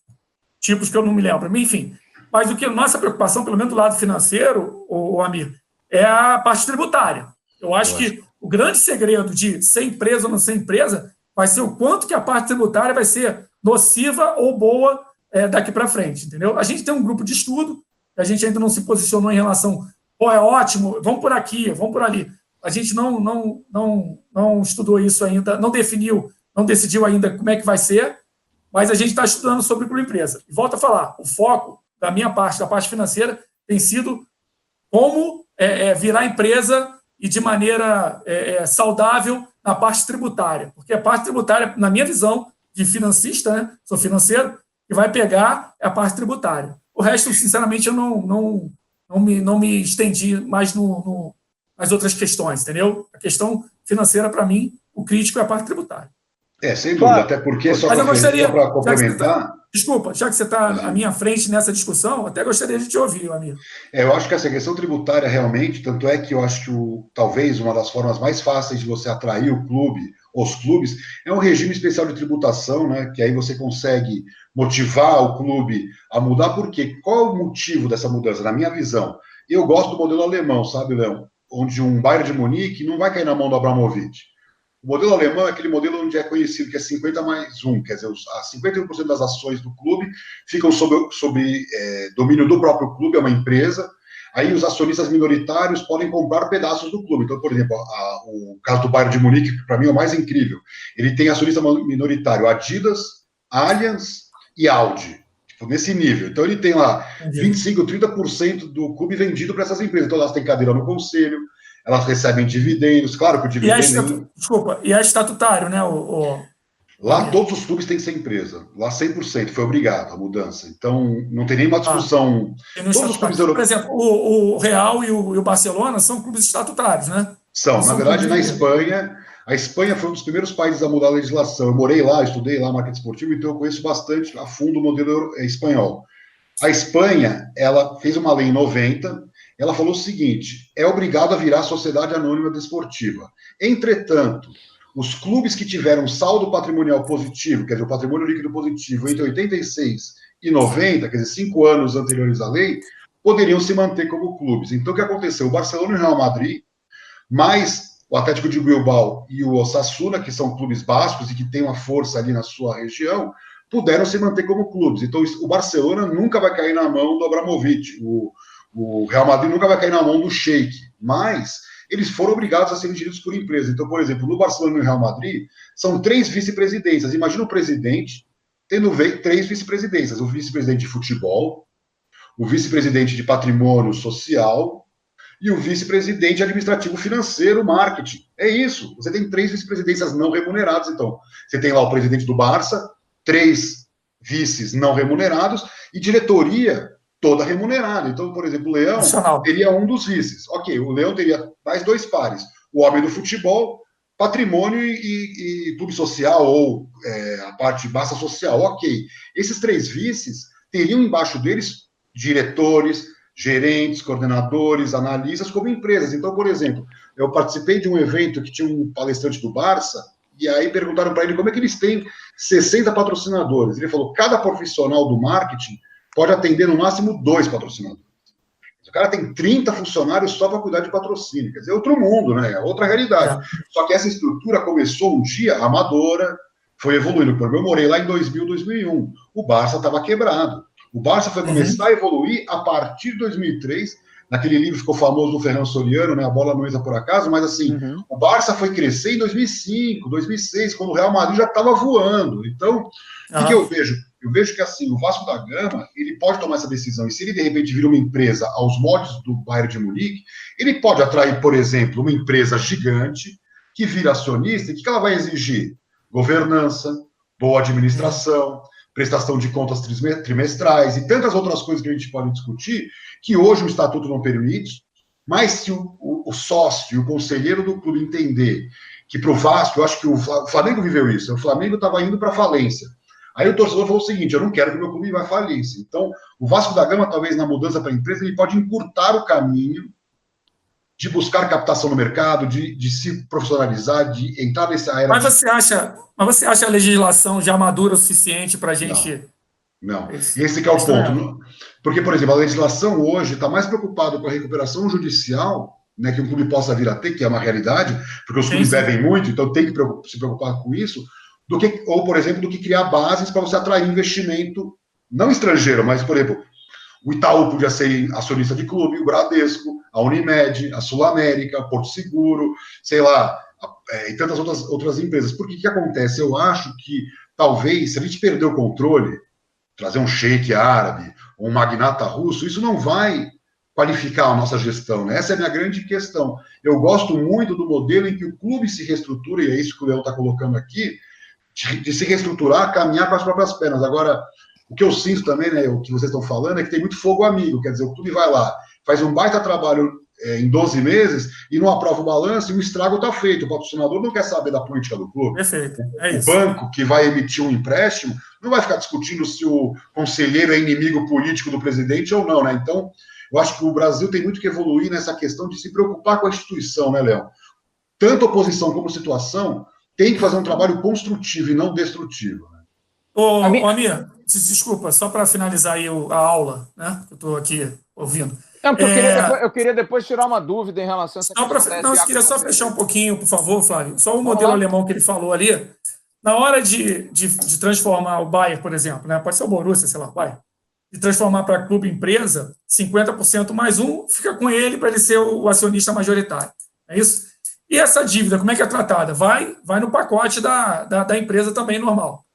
tipos que eu não me lembro, enfim. Mas o que nossa preocupação, pelo menos do lado financeiro, Amir, é a parte tributária. Eu acho que o grande segredo de ser empresa ou não ser empresa vai ser o quanto que a parte tributária vai ser nociva ou boa daqui para frente, entendeu? A gente tem um grupo de estudo, a gente ainda não se posicionou em relação, é ótimo, vamos por aqui, vamos por ali. A gente não estudou isso ainda, não decidiu ainda como é que vai ser, mas a gente está estudando sobre o empresa. E volto a falar, o foco da minha parte, da parte financeira, tem sido como virar empresa e de maneira saudável na parte tributária. Porque a parte tributária, na minha visão de financista, né, sou financeiro, que vai pegar a parte tributária. O resto, sinceramente, eu não me estendi mais nas outras questões, entendeu? A questão financeira, para mim, o crítico é a parte tributária. Sem dúvida, até porque, só para complementar... Desculpa, já que você está à minha frente nessa discussão, até gostaria de te ouvir, amigo. Eu acho que essa questão tributária realmente, tanto é que eu acho que talvez uma das formas mais fáceis de você atrair o clube, os clubes, é um regime especial de tributação, né? Que aí você consegue motivar o clube a mudar. Por quê? Qual é o motivo dessa mudança? Na minha visão, eu gosto do modelo alemão, sabe, Léo? Onde um Bayern de Munique não vai cair na mão do Abramovich. O modelo alemão é aquele modelo onde é conhecido que é 50+1, quer dizer, 51% das ações do clube ficam sob domínio do próprio clube, é uma empresa, aí os acionistas minoritários podem comprar pedaços do clube. Então, por exemplo, o caso do Bayern de Munique, que para mim é o mais incrível, ele tem acionista minoritário Adidas, Allianz e Audi, nesse nível. Então, ele tem lá 25%, 30% do clube vendido para essas empresas. Então, elas têm cadeira no conselho, elas recebem dividendos, claro que o dividendo... E é estatutário, né? Lá todos os clubes têm que ser empresa. Lá 100%, foi obrigado a mudança. Então, não tem nenhuma discussão. Todos os clubes europeus... Por exemplo, o Real e o Barcelona são clubes estatutários, né? São, na verdade, na Espanha... A Espanha foi um dos primeiros países a mudar a legislação. Eu morei lá, estudei lá marketing esportivo, então eu conheço bastante a fundo o modelo espanhol. A Espanha, ela fez uma lei em 90... Ela falou o seguinte: é obrigado a virar sociedade anônima desportiva. Entretanto, os clubes que tiveram saldo patrimonial positivo, quer dizer, o patrimônio líquido positivo, entre 86 e 90, quer dizer, 5 anos anteriores à lei, poderiam se manter como clubes. Então, o que aconteceu? O Barcelona e o Real Madrid, mais o Atlético de Bilbao e o Osasuna, que são clubes bascos e que têm uma força ali na sua região, puderam se manter como clubes. Então, o Barcelona nunca vai cair na mão do Abramovich, o Real Madrid nunca vai cair na mão do Sheik, mas eles foram obrigados a serem geridos por empresa. Então, por exemplo, no Barcelona e no Real Madrid, são 3 vice-presidências. Imagina o presidente tendo 3 vice-presidências: o vice-presidente de futebol, o vice-presidente de patrimônio social e o vice-presidente administrativo financeiro, marketing. É isso. Você tem 3 vice-presidências não remuneradas. Então, você tem lá o presidente do Barça, 3 vices não remunerados e diretoria toda remunerada. Então, por exemplo, o Leão teria um dos vices. Ok, o Leão teria mais 2 pares. O homem do futebol, patrimônio e clube social, ou a parte de massa social. Ok. Esses 3 vices teriam embaixo deles diretores, gerentes, coordenadores, analistas, como empresas. Então, por exemplo, eu participei de um evento que tinha um palestrante do Barça, e aí perguntaram para ele como é que eles têm 60 patrocinadores. Ele falou, cada profissional do marketing pode atender no máximo 2 patrocinadores. O cara tem 30 funcionários só para cuidar de patrocínio. Quer dizer, é outro mundo, né? É outra realidade. Só que essa estrutura começou um dia amadora, foi evoluindo. Por exemplo, eu morei lá em 2000, 2001. O Barça estava quebrado. O Barça foi começar a evoluir a partir de 2003. Naquele livro ficou famoso do Ferran Soriano, né? A bola não entra por acaso, mas assim, o Barça foi crescer em 2005, 2006, quando o Real Madrid já estava voando. Então, o que eu vejo? Eu vejo que assim, o Vasco da Gama, ele pode tomar essa decisão, e se ele de repente vira uma empresa aos moldes do Bayern de Munique, ele pode atrair, por exemplo, uma empresa gigante que vira acionista, e o que ela vai exigir? Governança, boa administração, prestação de contas trimestrais e tantas outras coisas que a gente pode discutir, que hoje o estatuto não permite, mas se o sócio e o conselheiro do clube entender que para o Vasco, eu acho que o Flamengo viveu isso, o Flamengo estava indo para falência. Aí o torcedor falou o seguinte, eu não quero que o meu clube vá falir. Então, o Vasco da Gama, talvez na mudança para a empresa, ele pode encurtar o caminho de buscar captação no mercado, de se profissionalizar, de entrar nessa era... Mas você acha a legislação já madura o suficiente para a gente... Não. Esse que é o ponto. Porque, por exemplo, a legislação hoje está mais preocupada com a recuperação judicial, né, que um clube possa vir a ter, que é uma realidade, porque os clubes devem muito, então tem que se preocupar com isso, ou, por exemplo, do que criar bases para você atrair investimento, não estrangeiro, mas, por exemplo, o Itaú podia ser acionista de clube, o Bradesco, a Unimed, a Sul América, a Porto Seguro, sei lá, e tantas outras empresas. Porque o que acontece? Eu acho que, talvez, se a gente perder o controle, trazer um sheik árabe, ou um magnata russo, isso não vai qualificar a nossa gestão, né? Essa é a minha grande questão. Eu gosto muito do modelo em que o clube se reestrutura, e é isso que o Leão está colocando aqui, de se reestruturar, caminhar com as próprias pernas. Agora, o que eu sinto também, né, o que vocês estão falando, é que tem muito fogo amigo, quer dizer, o clube vai lá, faz um baita trabalho em 12 meses e não aprova o balanço e o estrago está feito. O patrocinador não quer saber da política do clube. Perfeito, é isso. O banco que vai emitir um empréstimo não vai ficar discutindo se o conselheiro é inimigo político do presidente ou não, né? Então, eu acho que o Brasil tem muito que evoluir nessa questão de se preocupar com a instituição, né, Léo? Tanto oposição como situação tem que fazer um trabalho construtivo e não destrutivo. Né? Ô, Amir, desculpa, só para finalizar aí a aula, né? Que eu estou aqui ouvindo. Não, porque eu queria depois tirar uma dúvida em relação a essa questão. Eu queria só fechar um pouquinho, por favor, Flávio. Só o modelo alemão que ele falou ali. Na hora de transformar o Bayern, por exemplo, né? Pode ser o Borussia, sei lá, Bayern, de transformar para clube empresa, 50% mais um fica com ele para ele ser o acionista majoritário. É isso? E essa dívida, como é que é tratada? Vai no pacote da empresa também normal.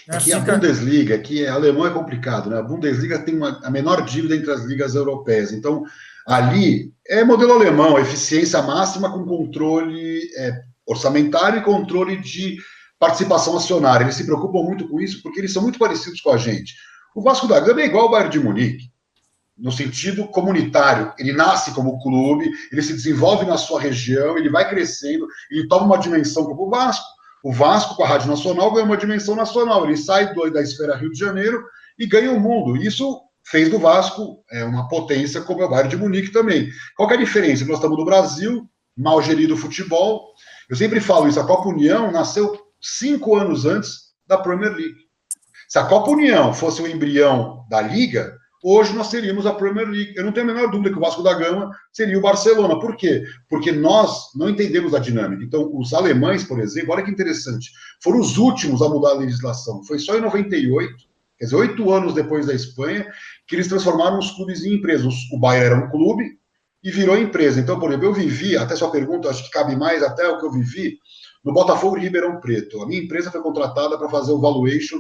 Né? Aqui a Bundesliga, que alemão é complicado, né? A Bundesliga tem a menor dívida entre as ligas europeias. Então, ali é modelo alemão, eficiência máxima com controle orçamentário e controle de participação acionária. Eles se preocupam muito com isso porque eles são muito parecidos com a gente. O Vasco da Gama é igual ao Bayern de Munique, no sentido comunitário. Ele nasce como clube, ele se desenvolve na sua região, ele vai crescendo, ele toma uma dimensão como o Vasco. O Vasco, com a Rádio Nacional, ganha uma dimensão nacional. Ele sai da esfera Rio de Janeiro e ganha o mundo. Isso fez do Vasco uma potência como é o Bayern de Munique também. Qual que é a diferença? Nós estamos no Brasil, mal gerido o futebol. Eu sempre falo isso, a Copa União nasceu 5 anos antes da Premier League. Se a Copa União fosse o embrião da Liga, hoje nós teríamos a Premier League. Eu não tenho a menor dúvida que o Vasco da Gama seria o Barcelona. Por quê? Porque nós não entendemos a dinâmica. Então, os alemães, por exemplo, olha que interessante, foram os últimos a mudar a legislação. Foi só em 98, quer dizer, 8 anos depois da Espanha, que eles transformaram os clubes em empresas. O Bayern era um clube e virou empresa. Então, por exemplo, eu vivi, até sua pergunta, acho que cabe mais até o que eu vivi, no Botafogo de Ribeirão Preto. A minha empresa foi contratada para fazer o valuation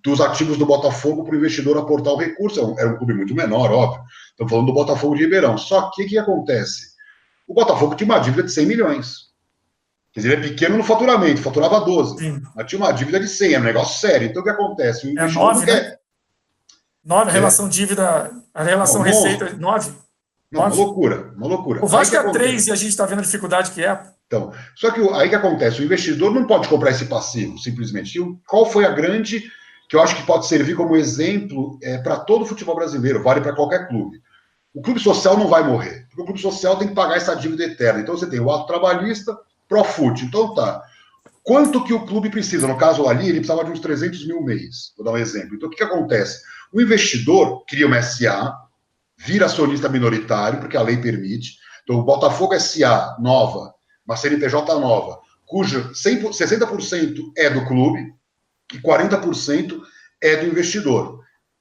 dos ativos do Botafogo para o investidor aportar o recurso. Era um clube muito menor, óbvio. Estamos falando do Botafogo de Ribeirão. Só que o que acontece? O Botafogo tinha uma dívida de 100 milhões. Quer dizer, ele é pequeno no faturamento, faturava 12. Sim. Mas tinha uma dívida de 100, é um negócio sério. Então, o que acontece? O investidor 9, não quer... né? 9, a relação dívida, a relação Não, receita, 9. Não, uma loucura, uma loucura. O Vasco Aí é 3 e a gente está vendo a dificuldade que é. Então, só que aí que acontece, o investidor não pode comprar esse passivo, simplesmente. E qual foi a grande, que eu acho que pode servir como exemplo para todo o futebol brasileiro, vale para qualquer clube. O clube social não vai morrer, porque o clube social tem que pagar essa dívida eterna. Então você tem o ato trabalhista, Profut. Então tá, quanto que o clube precisa? No caso ali, ele precisava de uns 300 mil mês. Vou dar um exemplo. Então o que acontece? O investidor cria uma SA, vira acionista minoritário, porque a lei permite. Então o Botafogo SA nova, uma CNPJ nova, cujo 60% é do clube e 40% é do investidor.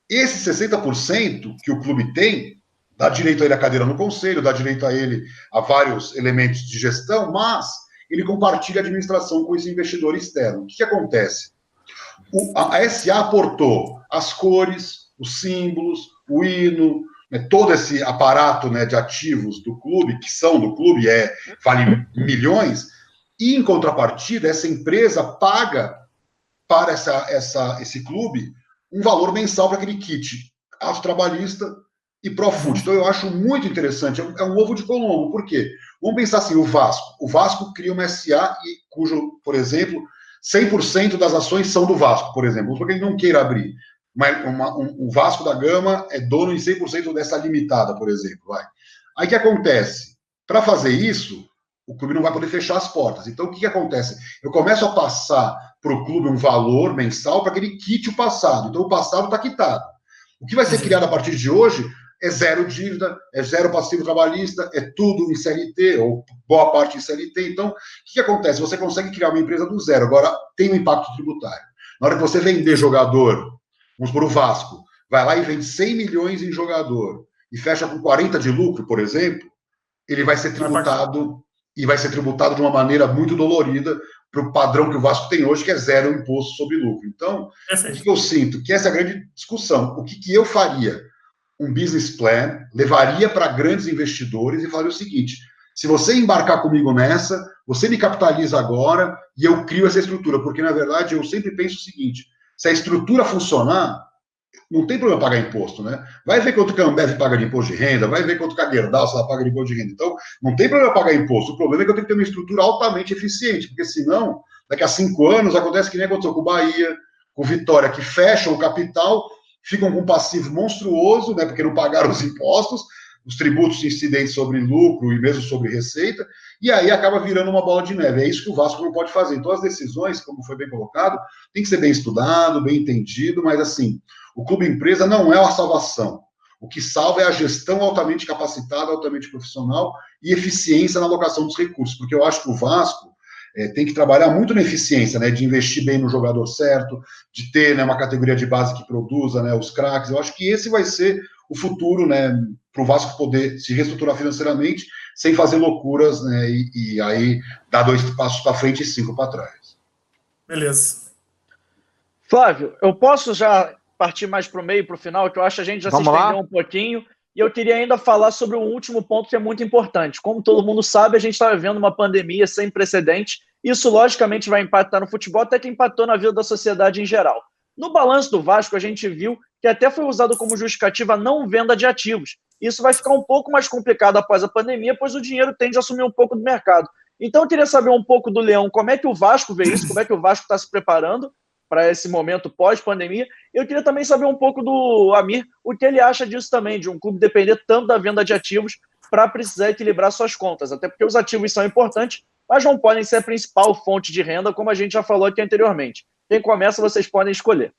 Esse 60% que o clube tem, dá direito a ele à cadeira no conselho, dá direito a ele a vários elementos de gestão, mas ele compartilha a administração com esse investidor externo. O que acontece? A SA aportou as cores, os símbolos, o hino, todo esse aparato, né, de ativos do clube, que são do clube, vale milhões, e em contrapartida, essa empresa paga para esse clube um valor mensal para aquele kit, ato trabalhista e Profut. Então eu acho muito interessante, é um ovo de Colombo. Por quê? Vamos pensar assim, o Vasco cria uma SA cujo, por exemplo, 100% das ações são do Vasco, por exemplo, porque ele não queira abrir. Mas o Vasco da Gama é dono em 100% dessa limitada, por exemplo. Aí o que acontece? Para fazer isso, o clube não vai poder fechar as portas. Então, o que acontece? Eu começo a passar para o clube um valor mensal para que ele quite o passado. Então, o passado está quitado. O que vai ser criado a partir de hoje é zero dívida, é zero passivo trabalhista, é tudo em CLT, ou boa parte em CLT. Então, o que acontece? Você consegue criar uma empresa do zero. Agora, tem um impacto tributário. Na hora que você vender jogador, vamos por o Vasco, vai lá e vende 100 milhões em jogador e fecha com 40 de lucro, por exemplo, ele vai ser tributado e vai ser tributado de uma maneira muito dolorida para o padrão que o Vasco tem hoje, que é zero imposto sobre lucro. Então, o que eu sinto? Que essa é a grande discussão. O que eu faria? Um business plan, levaria para grandes investidores e falaria o seguinte: se você embarcar comigo nessa, você me capitaliza agora e eu crio essa estrutura, porque, na verdade, eu sempre penso o seguinte: se a estrutura funcionar, não tem problema pagar imposto, né? Vai ver quanto que a Ambev paga de imposto de renda, vai ver quanto que a Gerdau paga de imposto de renda. Então, não tem problema pagar imposto. O problema é que eu tenho que ter uma estrutura altamente eficiente, porque senão, daqui a 5 anos, acontece que nem aconteceu com o Bahia, com o Vitória, que fecham o capital, ficam com um passivo monstruoso, né? Porque não pagaram os impostos, os tributos incidentes sobre lucro e mesmo sobre receita, e aí acaba virando uma bola de neve. É isso que o Vasco não pode fazer. Então, as decisões, como foi bem colocado, tem que ser bem estudado, bem entendido, mas assim, o clube empresa não é a salvação. O que salva é a gestão altamente capacitada, altamente profissional e eficiência na alocação dos recursos, porque eu acho que o Vasco tem que trabalhar muito na eficiência, né, de investir bem no jogador certo, de ter, né, uma categoria de base que produza, né, os craques. Eu acho que esse vai ser o futuro, né, para o Vasco poder se reestruturar financeiramente sem fazer loucuras, né, e aí dar 2 passos para frente e 5 para trás. Beleza. Flávio, eu posso já partir mais para o meio, para o final, que eu acho que a gente já se estendeu um pouquinho, e eu queria ainda falar sobre um último ponto que é muito importante. Como todo mundo sabe, a gente está vivendo uma pandemia sem precedentes. Isso, logicamente, vai impactar no futebol, até que impactou na vida da sociedade em geral. No balanço do Vasco, a gente viu que até foi usado como justificativa a não venda de ativos. Isso vai ficar um pouco mais complicado após a pandemia, pois o dinheiro tende a assumir um pouco do mercado. Então, eu queria saber um pouco do Leão, como é que o Vasco vê isso, como é que o Vasco está se preparando para esse momento pós-pandemia. Eu queria também saber um pouco do Amir, o que ele acha disso também, de um clube depender tanto da venda de ativos para precisar equilibrar suas contas, até porque os ativos são importantes, mas não podem ser a principal fonte de renda, como a gente já falou aqui anteriormente. Quem começa, vocês podem escolher.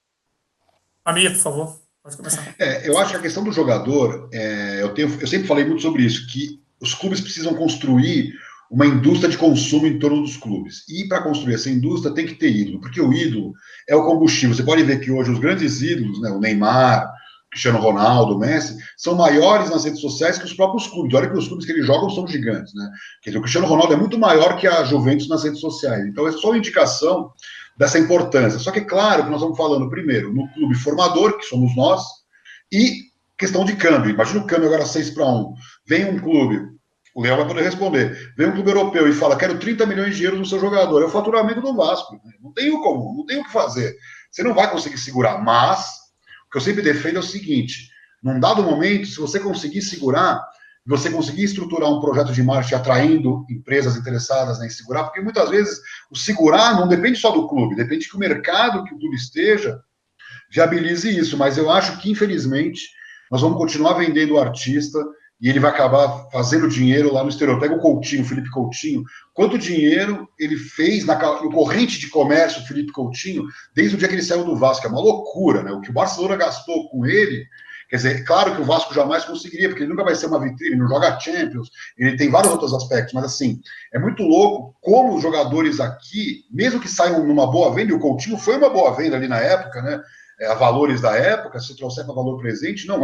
Amir, por favor, pode começar. Eu acho que a questão do jogador, eu sempre falei muito sobre isso, que os clubes precisam construir uma indústria de consumo em torno dos clubes. E para construir essa indústria tem que ter ídolo, porque o ídolo é o combustível. Você pode ver que hoje os grandes ídolos, né, o Neymar, Cristiano Ronaldo, o Messi, são maiores nas redes sociais que os próprios clubes. Olha que os clubes que eles jogam são gigantes, né? Quer dizer, o Cristiano Ronaldo é muito maior que a Juventus nas redes sociais. Então é só uma indicação dessa importância. Só que é claro que nós estamos falando primeiro no clube formador, que somos nós, e questão de câmbio. Imagina o câmbio agora 6-1. Vem um clube, O Leão vai poder responder. Vem um clube europeu e fala, quero 30 milhões de euros no seu jogador. É o faturamento do Vasco. Não tem como, não tem o que fazer. Você não vai conseguir segurar. Mas, o que eu sempre defendo é o seguinte, num dado momento, se você conseguir segurar, você conseguir estruturar um projeto de marketing atraindo empresas interessadas em segurar, porque muitas vezes o segurar não depende só do clube, depende que o mercado que o clube esteja viabilize isso. Mas eu acho que, infelizmente, nós vamos continuar vendendo o artista e ele vai acabar fazendo dinheiro lá no exterior. Pega o Coutinho, o Felipe Coutinho. Quanto dinheiro ele fez no corrente de comércio, o Felipe Coutinho, desde o dia que ele saiu do Vasco? É uma loucura, né? O que o Barcelona gastou com ele, quer dizer, claro que o Vasco jamais conseguiria, porque ele nunca vai ser uma vitrine, não joga Champions, ele tem vários outros aspectos, mas assim, é muito louco como os jogadores aqui, mesmo que saiam numa boa venda, e o Coutinho foi uma boa venda ali na época, né? A valores da época, se trouxer para valor presente, não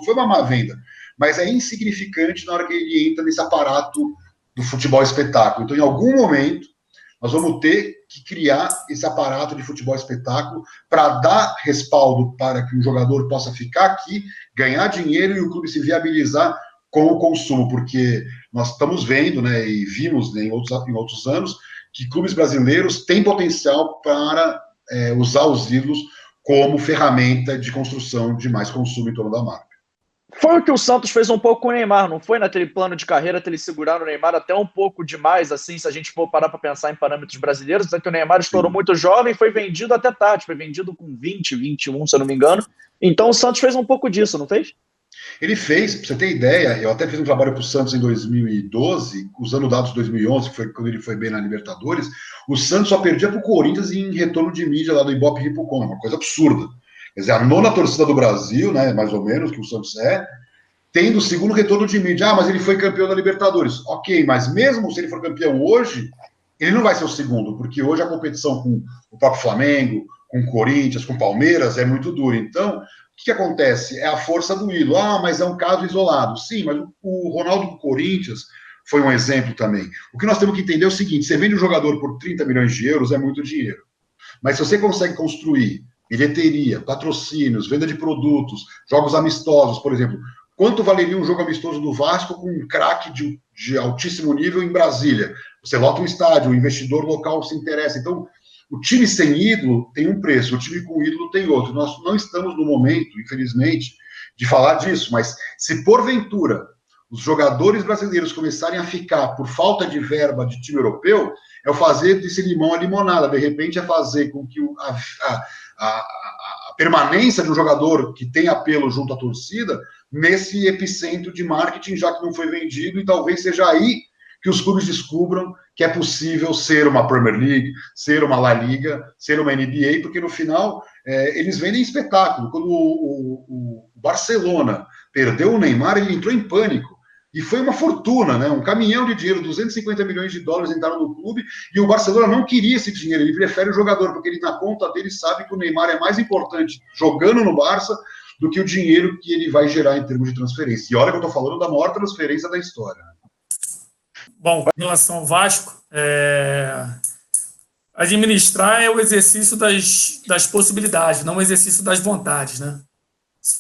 foi uma má venda, mas é insignificante na hora que ele entra nesse aparato do futebol espetáculo. Então, em algum momento, nós vamos ter que criar esse aparato de futebol espetáculo para dar respaldo para que o jogador possa ficar aqui, ganhar dinheiro e o clube se viabilizar com o consumo, porque nós estamos vendo, né, e vimos, né, em outros anos, que clubes brasileiros têm potencial para usar os ídolos como ferramenta de construção de mais consumo em torno da marca. Foi o que o Santos fez um pouco com o Neymar, não foi? Naquele plano de carreira, eles seguraram o Neymar até um pouco demais, assim, se a gente for parar para pensar em parâmetros brasileiros, é que o Neymar estourou muito jovem, foi vendido até tarde, foi vendido com 20, 21, se eu não me engano. Então o Santos fez um pouco disso, não fez? Ele fez, para você ter ideia, eu até fiz um trabalho para o Santos em 2012, usando dados de 2011, que foi quando ele foi bem na Libertadores. O Santos só perdia para o Corinthians em retorno de mídia lá do Ibope Ripocom, uma coisa absurda. Quer dizer, a nona torcida do Brasil, né, mais ou menos, que o Santos tendo o segundo retorno de mídia. Ah, mas ele foi campeão da Libertadores. Ok, mas mesmo se ele for campeão hoje, ele não vai ser o segundo, porque hoje a competição com o próprio Flamengo, com o Corinthians, com o Palmeiras, é muito dura. Então, o que acontece? É a força do ídolo. Ah, mas é um caso isolado. Sim, mas o Ronaldo do Corinthians foi um exemplo também. O que nós temos que entender é o seguinte, você vende um jogador por 30 milhões de euros, é muito dinheiro. Mas se você consegue construir bilheteria, patrocínios, venda de produtos, jogos amistosos, por exemplo, quanto valeria um jogo amistoso do Vasco com um craque de altíssimo nível em Brasília? Você lota um estádio, o investidor local se interessa. Então, o time sem ídolo tem um preço, o time com ídolo tem outro. Nós não estamos no momento, infelizmente, de falar disso, mas se porventura os jogadores brasileiros começarem a ficar por falta de verba de time europeu, é o fazer desse limão a limonada. De repente, é fazer com que a permanência de um jogador que tem apelo junto à torcida nesse epicentro de marketing, já que não foi vendido, e talvez seja aí que os clubes descubram que é possível ser uma Premier League, ser uma La Liga, ser uma NBA, porque no final eles vendem espetáculo. Quando o Barcelona perdeu o Neymar, ele entrou em pânico. E foi uma fortuna, né? Um caminhão de dinheiro, 250 milhões de dólares entraram no clube, e o Barcelona não queria esse dinheiro, ele prefere o jogador, porque ele na conta dele sabe que o Neymar é mais importante jogando no Barça do que o dinheiro que ele vai gerar em termos de transferência. E olha que eu estou falando da maior transferência da história. Bom, em relação ao Vasco, administrar é o exercício das possibilidades, não o exercício das vontades, né?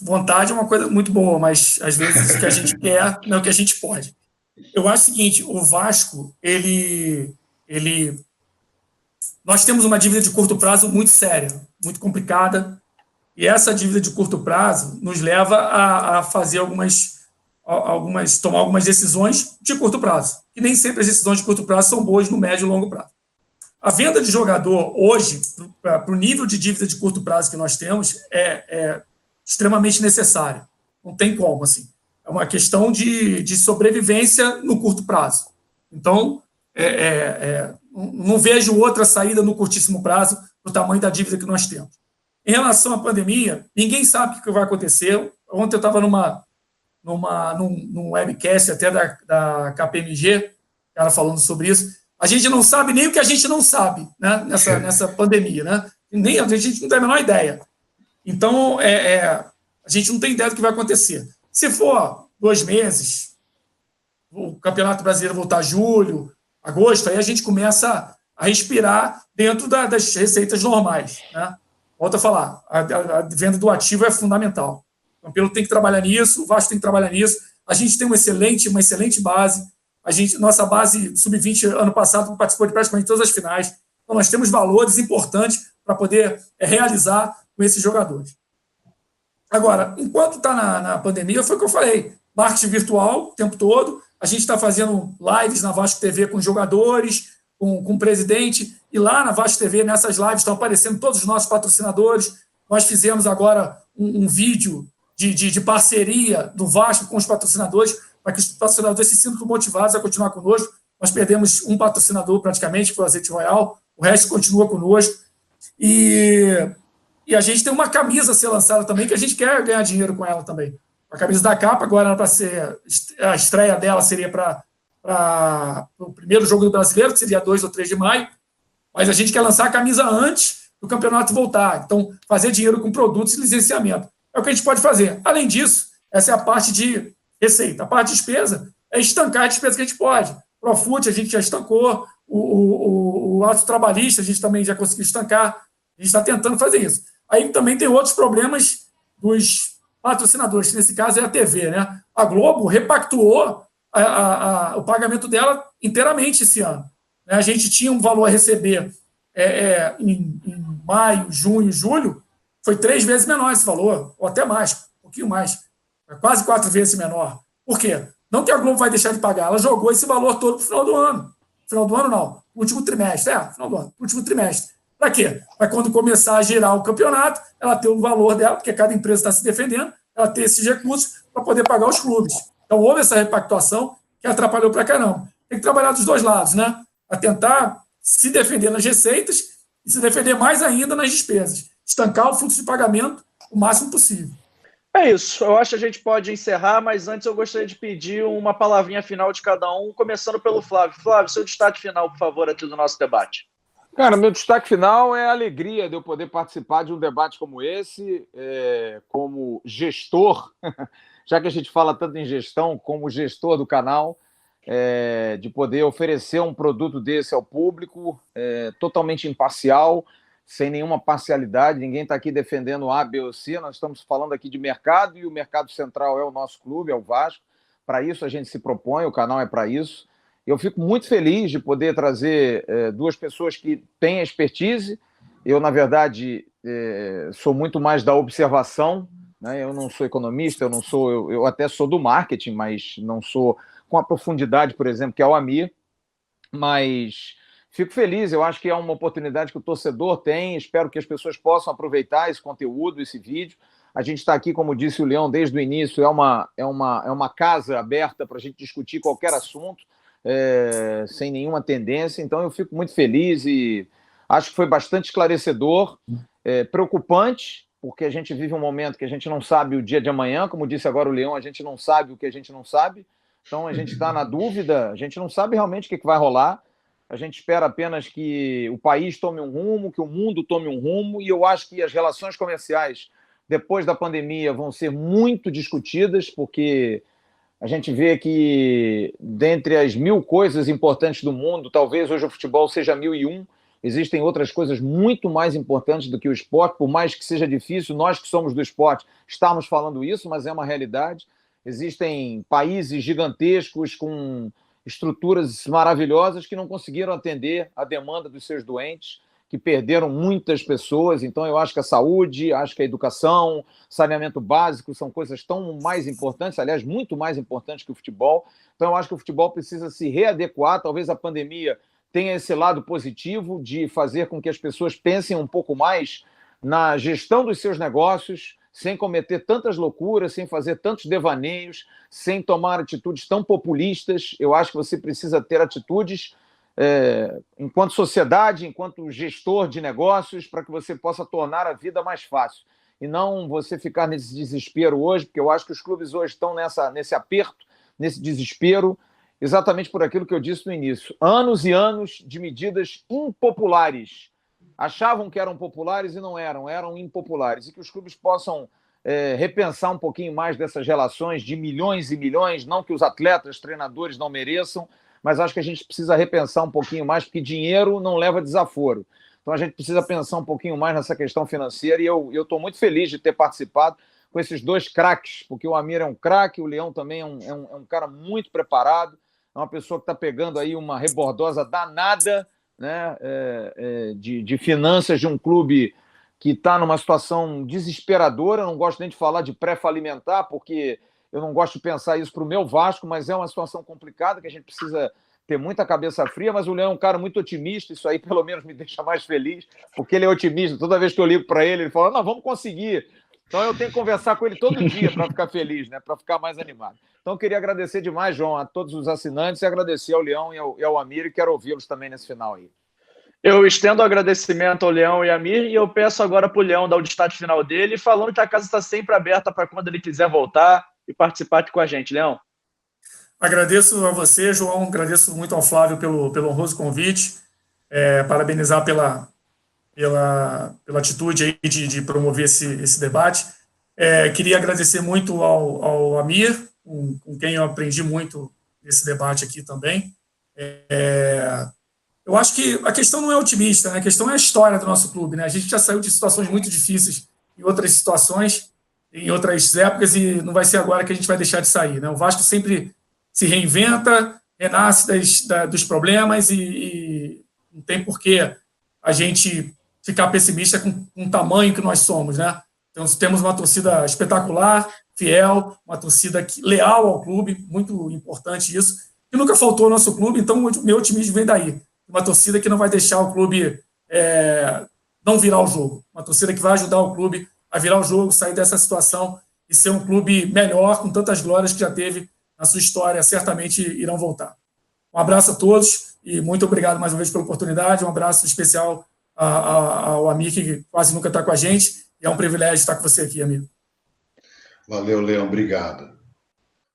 Vontade é uma coisa muito boa, mas às vezes o que a gente quer não é o que a gente pode. Eu acho o seguinte, o Vasco, nós temos uma dívida de curto prazo muito séria, muito complicada, e essa dívida de curto prazo nos leva a fazer tomar algumas decisões de curto prazo, e nem sempre as decisões de curto prazo são boas no médio e longo prazo. A venda de jogador hoje, para o nível de dívida de curto prazo que nós temos, é extremamente necessária. Não tem como, assim. É uma questão de sobrevivência no curto prazo. Então, não vejo outra saída no curtíssimo prazo para o tamanho da dívida que nós temos. Em relação à pandemia, ninguém sabe o que vai acontecer. Ontem eu estava num webcast até da KPMG, cara falando sobre isso. A gente não sabe nem o que a gente não sabe, né, nessa pandemia, né? Nem, a gente não tem a menor ideia. Então, a gente não tem ideia do que vai acontecer. Se for 2 meses, o Campeonato Brasileiro voltar julho, agosto, aí a gente começa a respirar dentro das receitas normais, né? Volto a falar, a venda do ativo é fundamental. O Campelo tem que trabalhar nisso, o Vasco tem que trabalhar nisso. A gente tem uma excelente base, Nossa base sub-20 ano passado participou de praticamente todas as finais. Então, nós temos valores importantes para poder realizar com esses jogadores. Agora, enquanto está na pandemia, foi o que eu falei, marketing virtual o tempo todo, a gente está fazendo lives na Vasco TV com jogadores, com o presidente, e lá na Vasco TV, nessas lives, estão aparecendo todos os nossos patrocinadores. Nós fizemos agora um vídeo de parceria do Vasco com os patrocinadores, para que os patrocinadores se sintam motivados a continuar conosco. Nós perdemos um patrocinador praticamente, que foi o Azeite Royal, o resto continua conosco. E a gente tem uma camisa a ser lançada também, que a gente quer ganhar dinheiro com ela também. A camisa da capa, agora era para ser. A estreia dela seria para o primeiro jogo do Brasileiro, que seria 2 ou 3 de maio. Mas a gente quer lançar a camisa antes do campeonato voltar. Então, fazer dinheiro com produtos e licenciamento. É o que a gente pode fazer. Além disso, essa é a parte de receita. A parte de despesa é estancar a despesa que a gente pode. Profut, a gente já estancou. O ato trabalhista, a gente também já conseguiu estancar. A gente está tentando fazer isso. Aí também tem outros problemas dos patrocinadores, que nesse caso é a TV, né? A Globo repactuou o pagamento dela inteiramente esse ano. A gente tinha um valor a receber em maio, junho, julho, foi 3 vezes menor esse valor, ou até mais, um pouquinho mais, quase 4 vezes menor. Por quê? Não que a Globo vai deixar de pagar, ela jogou esse valor todo para o final do ano. Final do ano, não. Último trimestre. Final do ano. Último trimestre. Para quê? Para quando começar a girar o campeonato, ela ter o valor dela, porque cada empresa está se defendendo, ela ter esses recursos para poder pagar os clubes. Então, houve essa repactuação que atrapalhou para caramba. Tem que trabalhar dos dois lados, né? A tentar se defender nas receitas e se defender mais ainda nas despesas. Estancar o fluxo de pagamento o máximo possível. É isso. Eu acho que a gente pode encerrar, mas antes eu gostaria de pedir uma palavrinha final de cada um, começando pelo Flávio. Flávio, seu destaque final, por favor, aqui do nosso debate. Cara, meu destaque final é a alegria de eu poder participar de um debate como esse, como gestor, já que a gente fala tanto em gestão, como gestor do canal, de poder oferecer um produto desse ao público, totalmente imparcial, sem nenhuma parcialidade, ninguém está aqui defendendo A, B ou C, nós estamos falando aqui de mercado, e o mercado central é o nosso clube, é o Vasco. Para isso a gente se propõe, o canal é para isso. Eu fico muito feliz de poder trazer 2 pessoas que têm expertise. Eu, na verdade, sou muito mais da observação, né? Eu não sou economista, eu até sou do marketing, mas não sou com a profundidade, por exemplo, que é o Amir. Mas fico feliz, eu acho que é uma oportunidade que o torcedor tem, espero que as pessoas possam aproveitar esse conteúdo, esse vídeo. A gente está aqui, como disse o Leão, desde o início, é uma casa aberta para a gente discutir qualquer assunto, sem nenhuma tendência, então eu fico muito feliz e acho que foi bastante esclarecedor, preocupante, porque a gente vive um momento que a gente não sabe o dia de amanhã, como disse agora o Leão, a gente não sabe o que a gente não sabe, então a gente está na dúvida, a gente não sabe realmente o que vai rolar, a gente espera apenas que o país tome um rumo, que o mundo tome um rumo, e eu acho que as relações comerciais depois da pandemia vão ser muito discutidas, porque a gente vê que, dentre as 1000 coisas importantes do mundo, talvez hoje o futebol seja 1001, existem outras coisas muito mais importantes do que o esporte, por mais que seja difícil, nós que somos do esporte estamos falando isso, mas é uma realidade. Existem países gigantescos com estruturas maravilhosas que não conseguiram atender a demanda dos seus doentes, que perderam muitas pessoas. Então, eu acho que a saúde, acho que a educação, saneamento básico são coisas tão mais importantes, aliás, muito mais importantes que o futebol. Então, eu acho que o futebol precisa se readequar. Talvez a pandemia tenha esse lado positivo de fazer com que as pessoas pensem um pouco mais na gestão dos seus negócios, sem cometer tantas loucuras, sem fazer tantos devaneios, sem tomar atitudes tão populistas. Eu acho que você precisa ter atitudes enquanto sociedade, enquanto gestor de negócios, para que você possa tornar a vida mais fácil. E não você ficar nesse desespero hoje, porque eu acho que os clubes hoje estão nesse aperto, nesse desespero, exatamente por aquilo que eu disse no início. Anos e anos de medidas impopulares. Achavam que eram populares e não eram impopulares. E que os clubes possam repensar um pouquinho mais dessas relações de milhões e milhões, não que os atletas, treinadores não mereçam, mas acho que a gente precisa repensar um pouquinho mais, porque dinheiro não leva desaforo. Então a gente precisa pensar um pouquinho mais nessa questão financeira, e eu estou muito feliz de ter participado com esses 2 craques, porque o Amir é um craque, o Leão também é um cara muito preparado, é uma pessoa que está pegando aí uma rebordosa danada, né, de finanças de um clube que está numa situação desesperadora. Eu não gosto nem de falar de pré-falimentar, porque eu não gosto de pensar isso para o meu Vasco, mas é uma situação complicada que a gente precisa ter muita cabeça fria. Mas o Leão é um cara muito otimista, isso aí pelo menos me deixa mais feliz, porque ele é otimista. Toda vez que eu ligo para ele fala, não, vamos conseguir. Então eu tenho que conversar com ele todo dia para ficar feliz, né? Para ficar mais animado. Então eu queria agradecer demais, João, a todos os assinantes e agradecer ao Leão e ao Amir, e quero ouvi-los também nesse final aí. Eu estendo o agradecimento ao Leão e a Amir, e eu peço agora para o Leão dar o destaque final dele, falando que a casa está sempre aberta para quando ele quiser voltar e participar aqui com a gente. Leão. Agradeço a você, João, agradeço muito ao Flávio pelo honroso convite, parabenizar pela atitude aí de promover esse debate. Queria agradecer muito ao Amir, com quem eu aprendi muito nesse debate aqui também. Eu acho que a questão não é otimista, né? A questão é a história do nosso clube, né? A gente já saiu de situações muito difíceis em outras situações, em outras épocas, e não vai ser agora que a gente vai deixar de sair, né? O Vasco sempre se reinventa, renasce dos problemas e não tem por que a gente ficar pessimista com o tamanho que nós somos, né? Então, temos uma torcida espetacular, fiel, uma torcida leal ao clube, muito importante isso, e nunca faltou ao nosso clube, então o meu otimismo vem daí. Uma torcida que não vai deixar o clube não virar o jogo, uma torcida que vai ajudar o clube a virar o jogo, sair dessa situação e ser um clube melhor, com tantas glórias que já teve na sua história, certamente irão voltar. Um abraço a todos e muito obrigado mais uma vez pela oportunidade, um abraço especial ao Amir, que quase nunca está com a gente, e é um privilégio estar com você aqui, amigo. Valeu, Leão, obrigado.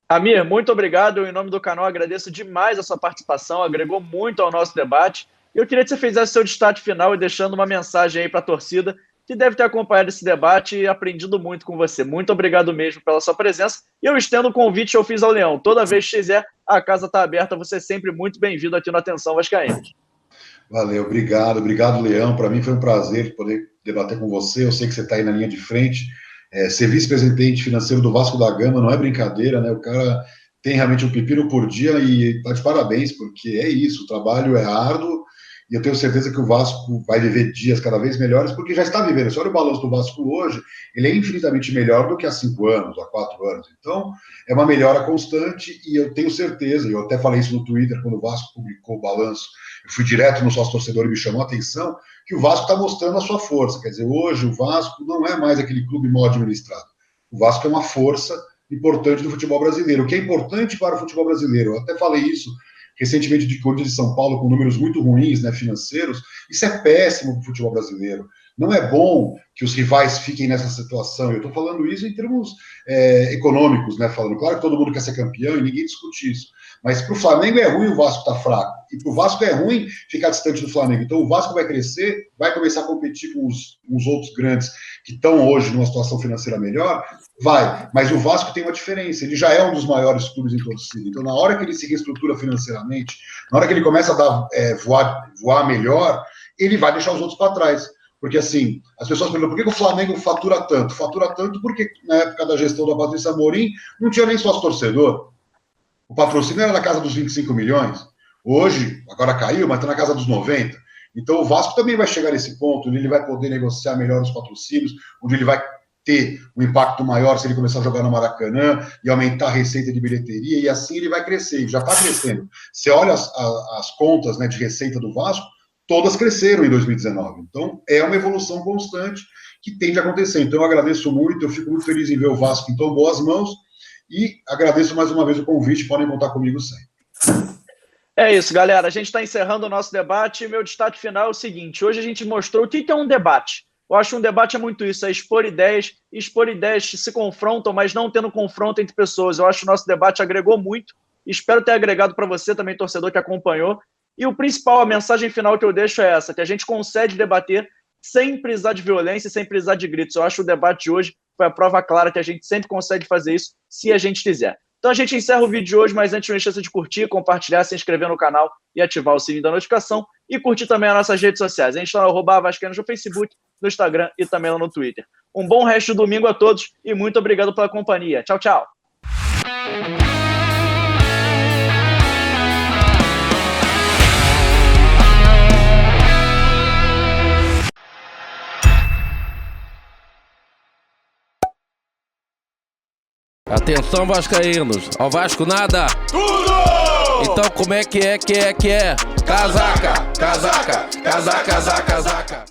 Amir, muito obrigado. Em nome do canal, agradeço demais a sua participação, agregou muito ao nosso debate. Eu queria que você fizesse seu destaque final e deixando uma mensagem aí para a torcida, que deve ter acompanhado esse debate e aprendido muito com você. Muito obrigado mesmo pela sua presença. E eu estendo o convite que eu fiz ao Leão. Toda vez que quiser, a casa está aberta. Você é sempre muito bem-vindo aqui no Atenção Vascaínos. Valeu, obrigado, Leão. Para mim foi um prazer poder debater com você. Eu sei que você está aí na linha de frente. Ser vice-presidente financeiro do Vasco da Gama não é brincadeira, né? O cara tem realmente um pepino por dia e está de parabéns, porque é isso, o trabalho é árduo e eu tenho certeza que o Vasco vai viver dias cada vez melhores, porque já está vivendo. Se olha o balanço do Vasco hoje, ele é infinitamente melhor do que há 5 anos, há 4 anos. Então, é uma melhora constante e eu tenho certeza, e eu até falei isso no Twitter quando o Vasco publicou o balanço, eu fui direto no sócio torcedor e me chamou a atenção, que o Vasco está mostrando a sua força. Quer dizer, hoje o Vasco não é mais aquele clube mal administrado. O Vasco é uma força importante do futebol brasileiro. O que é importante para o futebol brasileiro, eu até falei isso recentemente de Corinthians de São Paulo, com números muito ruins, né, financeiros, isso é péssimo para o futebol brasileiro. Não é bom que os rivais fiquem nessa situação. Eu estou falando isso em termos econômicos, né, falando. Claro que todo mundo quer ser campeão e ninguém discute isso. Mas para o Flamengo é ruim o Vasco estar fraco. E para o Vasco é ruim ficar distante do Flamengo. Então o Vasco vai crescer, vai começar a competir com os outros grandes que estão hoje numa situação financeira melhor. Vai, mas o Vasco tem uma diferença, ele já é um dos maiores clubes em torcida, então na hora que ele se reestrutura financeiramente, na hora que ele começa a dar, voar melhor, ele vai deixar os outros para trás, porque assim, as pessoas perguntam, por que o Flamengo fatura tanto? Fatura tanto porque na época da gestão da Patrícia Amorim, não tinha nem sócio torcedor, o patrocínio era na casa dos 25 milhões, hoje, agora caiu, mas está na casa dos 90, então o Vasco também vai chegar nesse ponto, onde ele vai poder negociar melhor os patrocínios, onde ele vai ter um impacto maior se ele começar a jogar no Maracanã e aumentar a receita de bilheteria, e assim ele vai crescer, ele já está crescendo. Você olha as contas, né, de receita do Vasco, todas cresceram em 2019. Então, é uma evolução constante que tende a acontecer. Então, eu agradeço muito, eu fico muito feliz em ver o Vasco em tão boas mãos e agradeço mais uma vez o convite, podem contar comigo sempre. É isso, galera. A gente está encerrando o nosso debate. Meu destaque final é o seguinte: hoje a gente mostrou o que é um debate. Eu acho que um debate é muito isso, é expor ideias que se confrontam, mas não tendo confronto entre pessoas. Eu acho que o nosso debate agregou muito. Espero ter agregado para você também, torcedor que acompanhou. E o principal, a mensagem final que eu deixo é essa, que a gente consegue debater sem precisar de violência, sem precisar de gritos. Eu acho que o debate de hoje foi a prova clara que a gente sempre consegue fazer isso, se a gente quiser. Então a gente encerra o vídeo de hoje, mas antes não esqueça de curtir, compartilhar, se inscrever no canal e ativar o sininho da notificação. E curtir também as nossas redes sociais. A gente está no @Vascaínos no Facebook, no Instagram e também lá no Twitter. Um bom resto de domingo a todos e muito obrigado pela companhia. Tchau, tchau. Atenção, vascaínos, ao Vasco nada. Tudo! Então como é que é? Casaca, casaca, casaca, casaca, casaca.